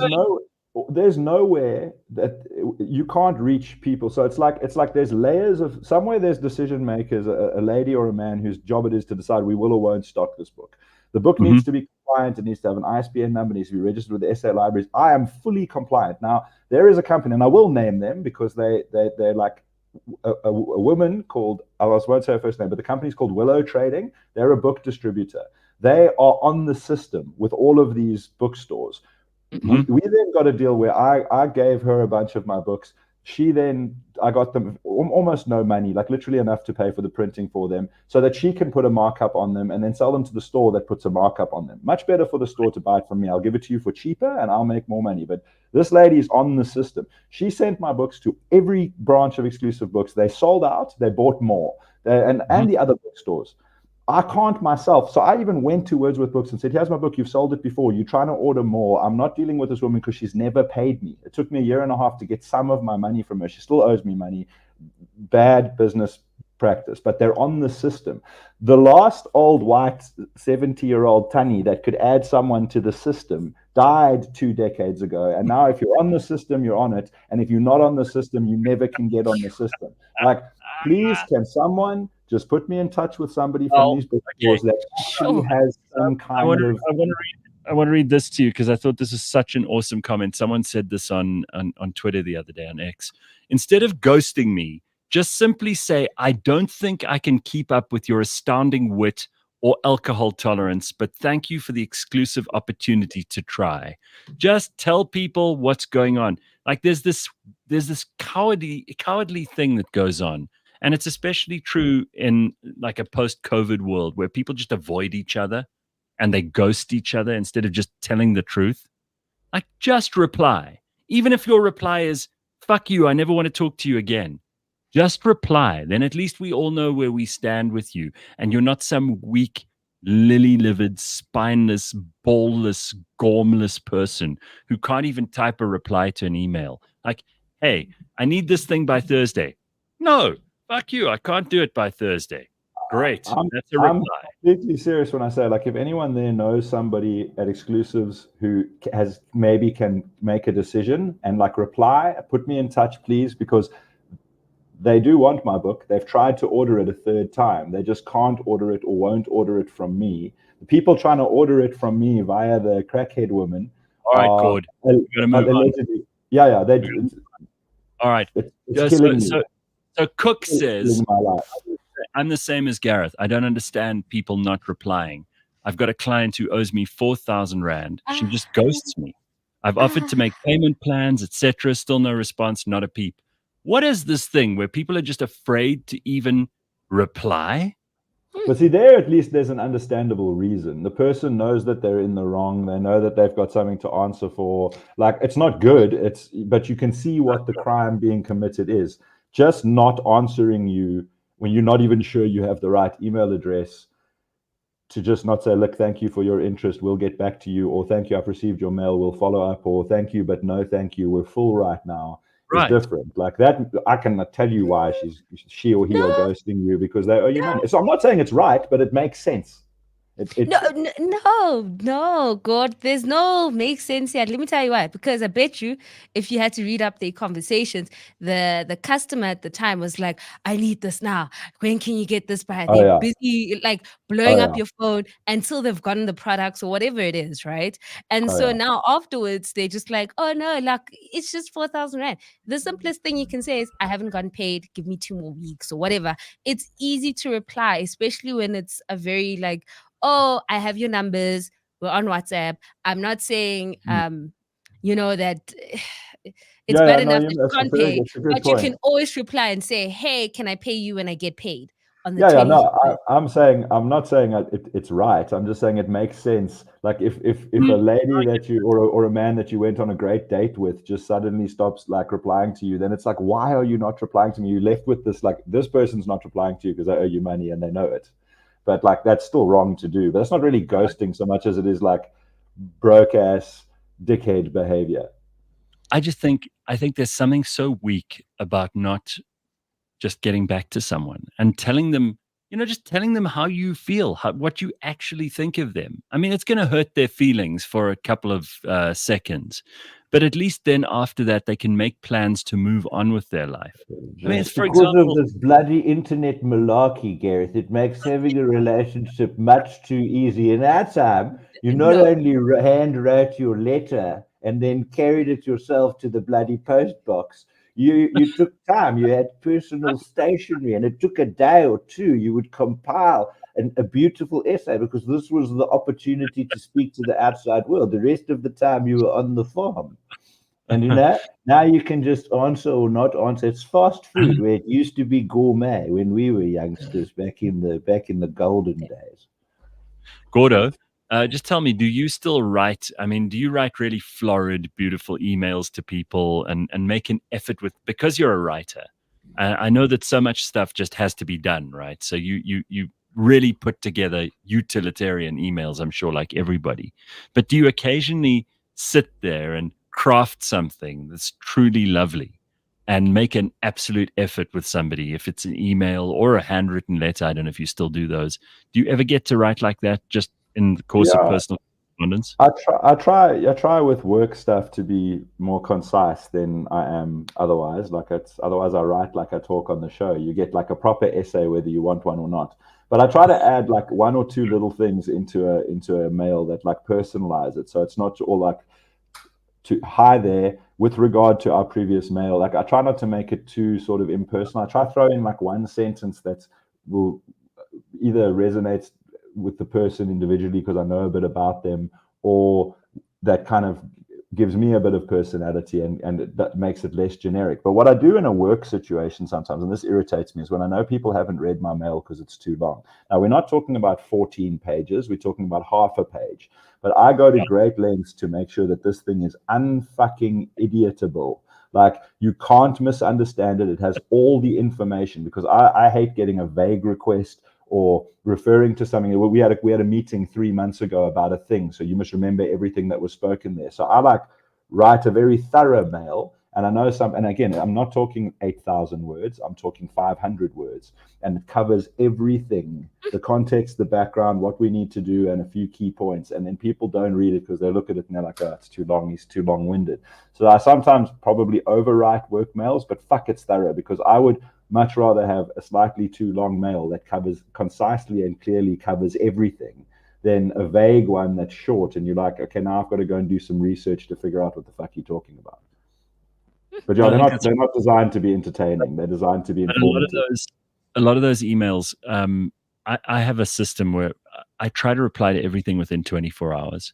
There's nowhere that you can't reach people. So it's like there's layers of, somewhere there's decision makers, a lady or a man whose job it is to decide we will or won't stock this book. The book needs to be compliant. It needs to have an ISBN number. It needs to be registered with the SA libraries. I am fully compliant. Now, there is a company, and I will name them because they're like a woman called, I won't say her first name, but the company's called Willow Trading. They're a book distributor. They are on the system with all of these bookstores. We then got a deal where I gave her a bunch of my books. I got them almost no money, like literally enough to pay for the printing for them, so that she can put a markup on them and then sell them to the store that puts a markup on them. Much better for the store to buy it from me. I'll give it to you for cheaper and I'll make more money. But this lady's on the system. She sent my books to every branch of exclusive books. They sold out. They bought more. And the other bookstores. I can't myself. So I even went to Wordsworth Books and said, here's my book. You've sold it before. You're trying to order more. I'm not dealing with this woman because she's never paid me. It took me 1.5 years to get some of my money from her. She still owes me money. Bad business practice, but they're on the system. The last old white 70-year-old Tunny that could add someone to the system died 2 decades ago. And now if you're on the system, you're on it. And if you're not on the system, you never can get on the system. Like, please, can someone just put me in touch with somebody from these bookstores that actually has some kind of... I want to read this to you because I thought this is such an awesome comment. Someone said this on Twitter the other day, on X. Instead of ghosting me, Just simply say, I don't think I can keep up with your astounding wit or alcohol tolerance, but thank you for the exclusive opportunity to try. Just tell people what's going on. Like there's this cowardly thing that goes on. And it's especially true in like a post-COVID world where people just avoid each other and they ghost each other instead of just telling the truth. Like just reply. Even if your reply is, fuck you, I never want to talk to you again. Just reply. Then at least we all know where we stand with you. And you're not some weak, lily-livered, spineless, ballless, gormless person who can't even type a reply to an email. Like, hey, I need this thing by Thursday. No, fuck you. I can't do it by Thursday. Great. That's a reply. I'm completely serious when I say, like, if anyone there knows somebody at Exclusives who has maybe can make a decision and like reply, put me in touch, please, because they do want my book. They've tried to order it a third time. They just can't order it or won't order it from me. The people trying to order it from me via the crackhead woman. All right, Gord. We're going to move on. Yeah. All right. It's killing me. So Cook says, I'm the same as Gareth. I don't understand people not replying. I've got a client who owes me 4,000 Rand. She just ghosts me. I've offered to make payment plans, etc. Still no response, not a peep. What is this thing where people are just afraid to even reply? But see, there at least there's an understandable reason. The person knows that they're in the wrong. They know that they've got something to answer for. Like, it's not good. But you can see what the crime being committed is. Just not answering you when you're not even sure you have the right email address, to just not say, look, thank you for your interest, we'll get back to you, or thank you, I've received your mail, we'll follow up, or thank you, but no thank you, we're full right now. It's different. Like that, I can tell you why she or he are ghosting you, because they owe you money. So I'm not saying it's right, but it makes sense. No, Gord. There's no make sense yet. Let me tell you why. Because I bet you, if you had to read up their conversations, the customer at the time was like, "I need this now. When can you get this by?" They're busy, like blowing up your phone until they've gotten the products or whatever it is, right? And so now afterwards, they're just like, "Oh no, like it's just 4,000 Rand." The simplest thing you can say is, "I haven't gotten paid. Give me 2 more weeks," or whatever. It's easy to reply, especially when it's a very like, "Oh, I have your numbers. We're on WhatsApp." I'm not saying, that it's bad enough that you can't pay, but you can always reply and say, "Hey, can I pay you when I get paid on the 20th?" I'm not saying it's right. I'm just saying it makes sense. Like if a lady that you or a man that you went on a great date with just suddenly stops like replying to you, then it's like, why are you not replying to me? You're left with this, like, this person's not replying to you because they owe you money and they know it. But like, that's still wrong to do. But it's not really ghosting so much as it is like broke ass dickhead behavior. I think there's something so weak about not just getting back to someone and telling them, just telling them how you feel, what you actually think of them. I mean, it's going to hurt their feelings for a couple of seconds, but at least then after that, they can make plans to move on with their life. I mean, it's because of this bloody internet malarkey, Gareth, it makes having a relationship much too easy. In our time, you not only hand wrote your letter and then carried it yourself to the bloody post box. You took time. You had personal stationery, and it took a day or two. You would compile a beautiful essay, because this was the opportunity to speak to the outside world. The rest of the time you were on the farm. And now you can just answer or not answer. It's fast food, where it used to be gourmet when we were youngsters back in the golden days. Gordo, just tell me, do you still write? I mean, do you write really florid, beautiful emails to people and make an effort because you're a writer? I know that so much stuff just has to be done, right? So you really put together utilitarian emails, I'm sure, like everybody. But do you occasionally sit there and craft something that's truly lovely and make an absolute effort with somebody, if it's an email or a handwritten letter? I don't know if you still do those. Do you ever get to write like that, just in the course of personal correspondence? I try with work stuff to be more concise than I am otherwise. Otherwise I write like I talk on the show. You get like a proper essay whether you want one or not. But I try to add like 1 or 2 little things into a mail that like personalize it, so it's not all like to hi there with regard to our previous mail. Like I try not to make it too sort of impersonal. I try to throw in like one sentence that will either resonate with the person individually because I know a bit about them, or that kind of gives me a bit of personality and that makes it less generic. But what I do in a work situation sometimes, and this irritates me, is when I know people haven't read my mail because it's too long. Now, we're not talking about 14 pages. We're talking about half a page. But I go to great lengths to make sure that this thing is unfucking idiotable. Like, you can't misunderstand it. It has all the information, because I hate getting a vague request or referring to something. We had a meeting 3 months ago about a thing, so you must remember everything that was spoken there. So I write a very thorough mail, and I know and again, I'm not talking 8,000 words, I'm talking 500 words, and it covers everything, the context, the background, what we need to do, and a few key points. And then people don't read it because they look at it and they're like, oh, it's too long, he's too long-winded. So I sometimes probably overwrite work mails, but fuck, it's thorough, because I would much rather have a slightly too long mail that covers concisely and clearly covers everything than a vague one that's short and you're like, okay, now I've got to go and do some research to figure out what the fuck you're talking about. But yeah, they're not designed to be entertaining. They're designed to be informative. A lot of those emails, I have a system where I try to reply to everything within 24 hours.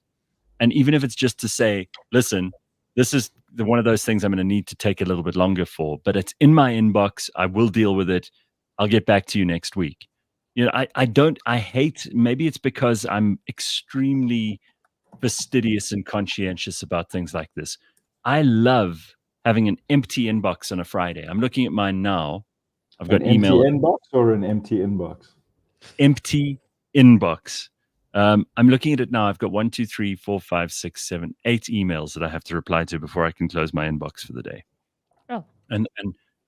And even if it's just to say, listen, this is one of those things I'm going to need to take a little bit longer for, but it's in my inbox. I will deal with it. I'll get back to you next week. You know, I hate, maybe it's because I'm extremely fastidious and conscientious about things like this. I love having an empty inbox on a Friday. I'm looking at mine now. I've got email. Empty inbox or an empty inbox? Empty inbox. I'm looking at it now. I've got 1, 2, 3, 4, 5, 6, 7, 8 emails that I have to reply to before I can close my inbox for the day. Oh. And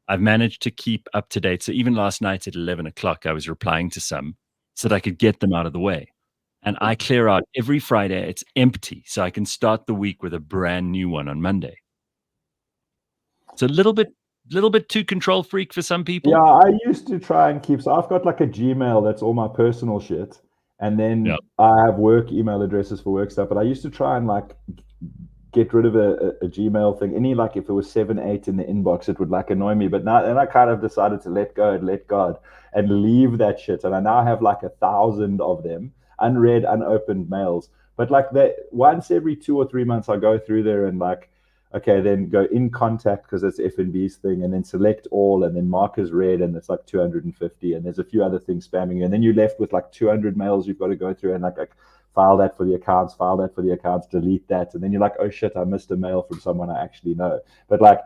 I've managed to keep up to date. So even last night at 11 o'clock, I was replying to some so that I could get them out of the way. And I clear out every Friday. It's empty, so I can start the week with a brand new one on Monday. It's a little bit too control freak for some people. Yeah, I used to try and keep. So I've got like a Gmail that's all my personal shit. And then I have work email addresses for work stuff. But I used to try and like get rid of a Gmail thing. If it was 7, 8 in the inbox, it would like annoy me. But now, and I kind of decided to let go and let God and leave that shit. And I now have like 1,000 of them, unread, unopened mails. But like once every 2 or 3 months, I go through there and like, okay, then go in contact because it's F&B's thing, and then select all, and then mark as read, and it's like 250, and there's a few other things spamming you, and then you're left with like 200 mails you've got to go through, and like file that for the accounts, delete that, and then you're like, oh shit, I missed a mail from someone I actually know. But like,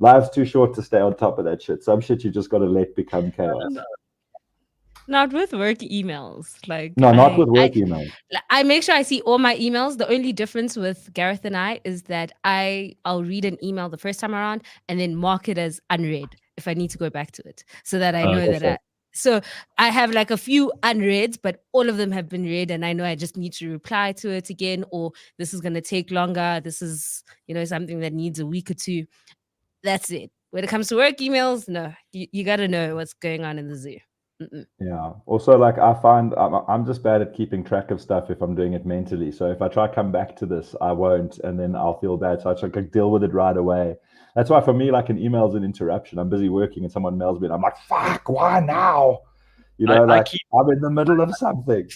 life's too short to stay on top of that shit. Some shit you just got to let become chaos. Not with work emails. Not with work emails. I make sure I see all my emails. The only difference with Gareth and I is that I'll read an email the first time around and then mark it as unread if I need to go back to it, so that I know so I have like a few unreads, but all of them have been read, and I know I just need to reply to it again, or this is going to take longer. This is, something that needs a week or two. That's it. When it comes to work emails, no, you got to know what's going on in the zoo. Yeah. Also, like, I find I'm just bad at keeping track of stuff if I'm doing it mentally. So if I try to come back to this, I won't, and then I'll feel bad. So I try to deal with it right away. That's why for me, like, an email is an interruption. I'm busy working and someone mails me and I'm like, fuck, why now? I'm in the middle of something.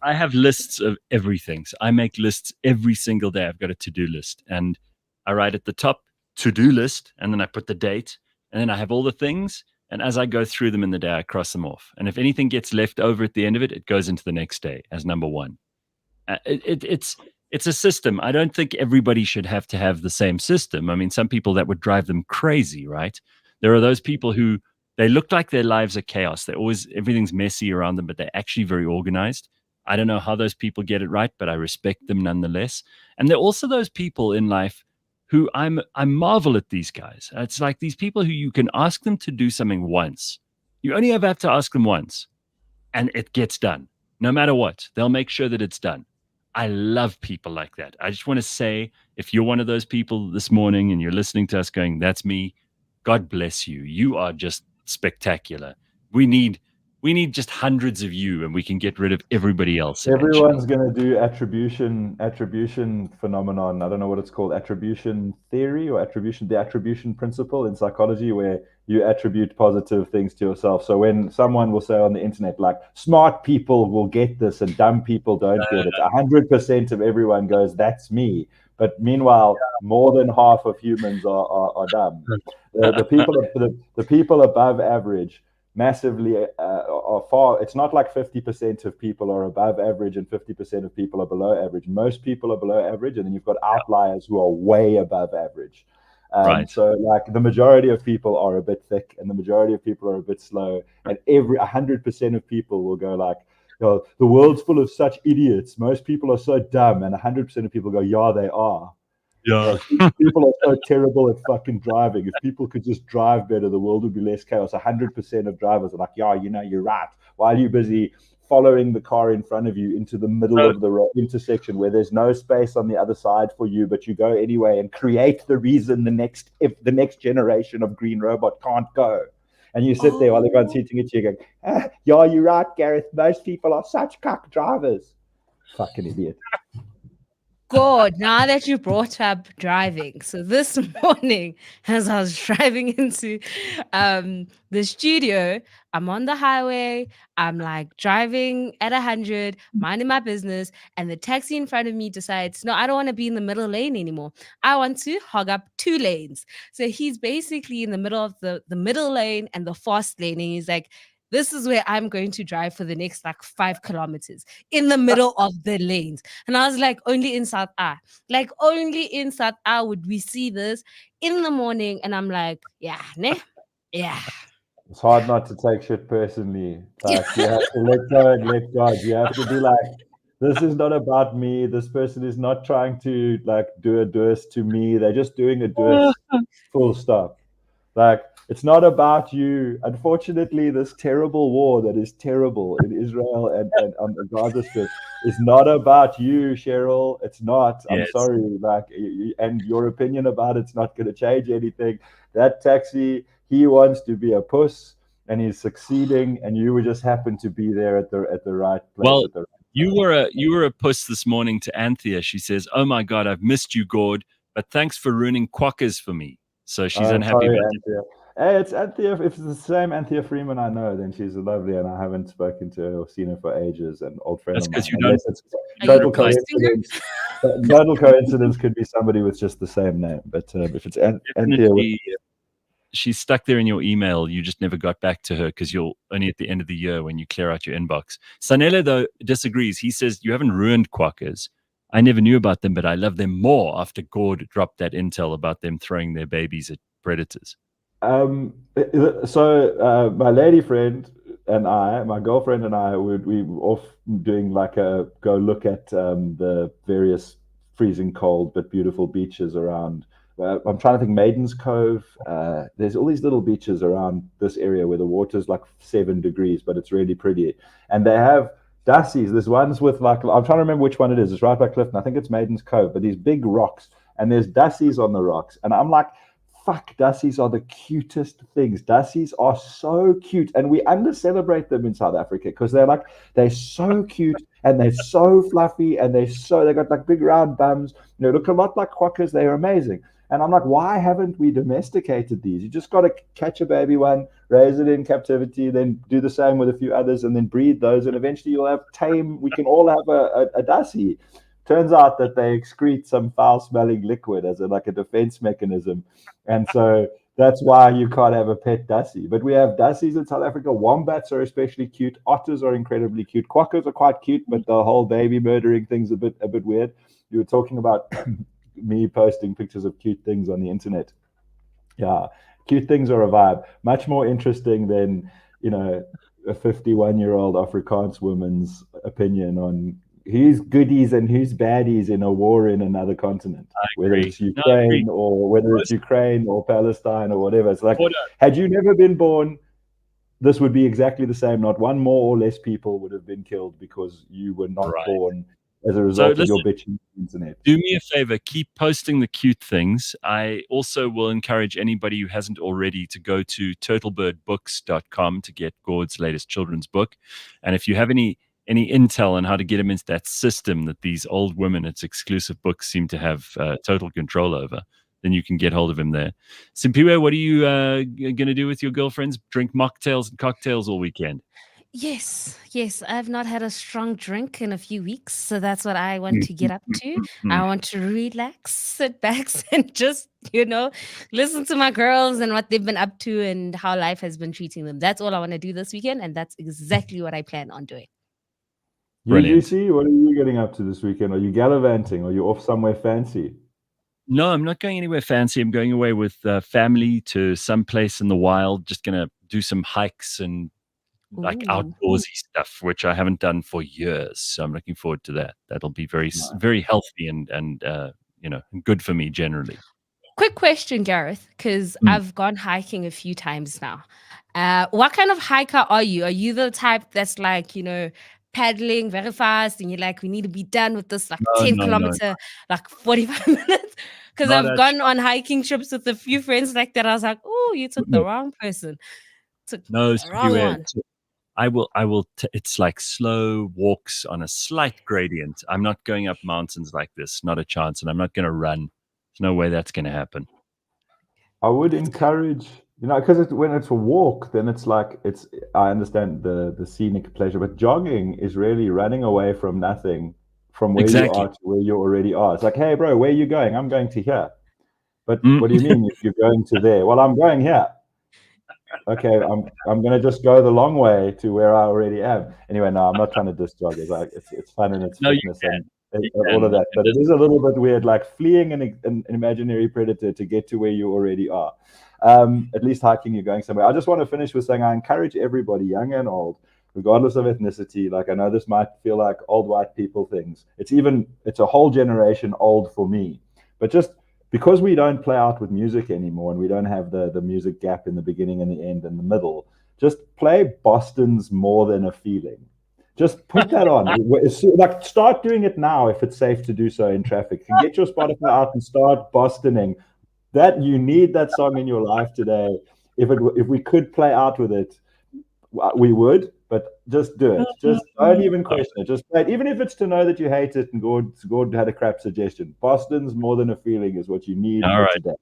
I have lists of everything. So I make lists every single day. I've got a to-do list, and I write at the top to-do list, and then I put the date, and then I have all the things. And as I go through them in the day, I cross them off. And if anything gets left over at the end of it, it goes into the next day as number one. It's a system. I don't think everybody should have to have the same system. I mean, some people, that would drive them crazy, right? There are those people who, they look like their lives are chaos. Everything's messy around them, but they're actually very organized. I don't know how those people get it right, but I respect them nonetheless. And there are also those people in life who I marvel at these guys. It's like these people who you can ask them to do something once. You only ever have to ask them once, and it gets done. No matter what, they'll make sure that it's done. I love people like that. I just want to say, if you're one of those people this morning and you're listening to us going, that's me, God bless you. You are just spectacular. We need We need just hundreds of you, and we can get rid of everybody else. Everyone's going to do attribution phenomenon. I don't know what it's called, attribution theory or the attribution principle in psychology, where you attribute positive things to yourself. So when someone will say on the internet, like, smart people will get this and dumb people don't get it, 100% of everyone goes, that's me. But meanwhile, more than half of humans are dumb. The people above average massively are far. It's not like 50% of people are above average and 50% of people are below average. Most people are below average, and then you've got outliers who are way above average. Right. So like the majority of people are a bit thick and the majority of people are a bit slow, and 100% of people will go like, the world's full of such idiots. Most people are so dumb, and 100% of people go, yeah, they are. Yeah. People are so terrible at fucking driving. If people could just drive better, the world would be less chaos. 100% of drivers are like, yeah, you're right. Why are you busy following the car in front of you into the middle of the intersection where there's no space on the other side for you, but you go anyway and create the reason the next generation of green robot can't go? And you sit there while everyone's hitting at you going, yeah, you're right, Gareth. Most people are such cuck drivers. Fucking idiot. Gord, now that you brought up driving, so this morning as I was driving into the studio, I'm on the highway, I'm like driving at 100, minding my business, and the taxi in front of me decides, no, I don't want to be in the middle lane anymore. I want to hog up 2 lanes. So he's basically in the middle of the middle lane and the fast lane, and he's like, this is where I'm going to drive for the next like 5 kilometers in the middle of the lanes. And I was like, only in South A. Like, only in South A would we see this in the morning. And I'm like, yeah, ne? Yeah. It's hard not to take shit personally. Like, you have to let go and let God. You have to be like, this is not about me. This person is not trying to like do a dose to me. They're just doing a dose, full stop. Like, it's not about you. Unfortunately, this terrible war that is terrible in Israel and on the Gaza Strip is not about you, Cheryl. It's not. I'm sorry. Like, and your opinion about it's not going to change anything. That taxi, he wants to be a puss, and he's succeeding, and you would just happen to be there at the right place. Well, at the right you were a puss this morning to Anthea. She says, "Oh my God, I've missed you, Gord, but thanks for ruining Quokkas for me." So she's unhappy sorry, about Anthea. Hey, it's Anthea. If it's the same Anthea Freeman I know, then she's lovely, and I haven't spoken to her or seen her for ages. An old friend That's of mine. because you don't. It's total coincidence. Total coincidence could be somebody with just the same name. But if it's Anthea, she's stuck there in your email. You just never got back to her because you're only at the end of the year when you clear out your inbox. Sanele, though, disagrees. He says, you haven't ruined Quokkas. I never knew about them, but I love them more after Gord dropped that intel about them throwing their babies at predators. So my lady friend and I, my girlfriend and I, we were off doing like a go look at the various freezing cold but beautiful beaches around. I'm trying to think, Maiden's Cove. There's all these little beaches around this area where the water's like 7 degrees, but it's really pretty. And they have dassies. There's ones with like, I'm trying to remember which one it is. It's right by Clifton. I think it's Maiden's Cove, but these big rocks, and there's dassies on the rocks. And I'm like, fuck, dassies are the cutest things. Dassies are so cute, and we under-celebrate them in South Africa because they're so cute and they're so fluffy and they got like big round bums. You know, look a lot like quokkas. They're amazing. And I'm like, why haven't we domesticated these? You just got to catch a baby one, raise it in captivity, then do the same with a few others, and then breed those, and eventually you'll have we can all have a dassie. Turns out that they excrete some foul-smelling liquid as a defense mechanism. And so that's why you can't have a pet dassie. But we have dassies in South Africa. Wombats are especially cute. Otters are incredibly cute. Quokkas are quite cute, but the whole baby murdering thing's a bit weird. You were talking about me posting pictures of cute things on the internet. Yeah, cute things are a vibe. Much more interesting than, you know, a 51-year-old Afrikaans woman's opinion on who's goodies and who's baddies in a war in another continent, whether it's Ukraine or whether it's Ukraine or Palestine or whatever. It's like, had you never been born, this would be exactly the same. Not one more or less people would have been killed because you were not born as a result of your bitching internet. Do me a favor, keep posting the cute things. I also will encourage anybody who hasn't already to go to turtlebirdbooks.com to get Gord's latest children's book. And if you have any intel on how to get him into that system that these old women at Exclusive Books seem to have total control over, then you can get hold of him there. Simphiwe, what are you going to do with your girlfriends? Drink mocktails and cocktails all weekend? Yes. I've not had a strong drink in a few weeks, so that's what I want to get up to. I want to relax, sit back, and just, listen to my girls and what they've been up to and how life has been treating them. That's all I want to do this weekend, and that's exactly what I plan on doing. UGC, what are you getting up to this weekend? Are you gallivanting? Are you off somewhere fancy? No, I'm not going anywhere fancy. I'm going away with family to some place in the wild. Just going to do some hikes and like outdoorsy stuff, which I haven't done for years. So I'm looking forward to that. That'll be very healthy and good for me generally. Quick question, Gareth, because I've gone hiking a few times now. What kind of hiker are you? Are you the type that's like, paddling very fast and you're like, we need to be done with this 10 kilometer, like 45 minutes? Because I've gone on hiking trips with a few friends like that. I was like, oh, you took the wrong person. No, the wrong one. I will. It's like slow walks on a slight gradient. I'm not going up mountains like this. Not a chance. And I'm not going to run. There's no way that's going to happen. I would encourage, because when it's a walk, then it's like I understand the scenic pleasure, but jogging is really running away from nothing, from where you are to where you already are. It's like, hey, bro, where are you going? I'm going to here. But what do you mean if you're going to there? Well, I'm going here. Okay, I'm going to just go the long way to where I already am. Anyway, no, I'm not trying to diss joggers. It's fun and it's fitness and all of that. But it is a little bit weird, like fleeing an imaginary predator to get to where you already are. At least hiking, you're going somewhere. I just want to finish with saying I encourage everybody, young and old, regardless of ethnicity. Like, I know this might feel like old white people things. It's a whole generation old for me. But just because we don't play out with music anymore and we don't have the music gap in the beginning and the end and the middle, just play Boston's More Than a Feeling. Just put that on. Like, start doing it now if it's safe to do so in traffic. And get your Spotify out and start Bostoning. That you need that song in your life today. If we could play out with it, we would. But just do it. Just don't even question it. Just play it. Even if it's to know that you hate it. And Gord had a crap suggestion. Boston's More Than a Feeling is what you need today.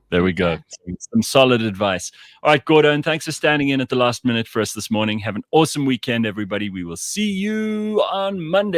There we go. Some solid advice. All right, Gordon, thanks for standing in at the last minute for us this morning. Have an awesome weekend, everybody. We will see you on Monday.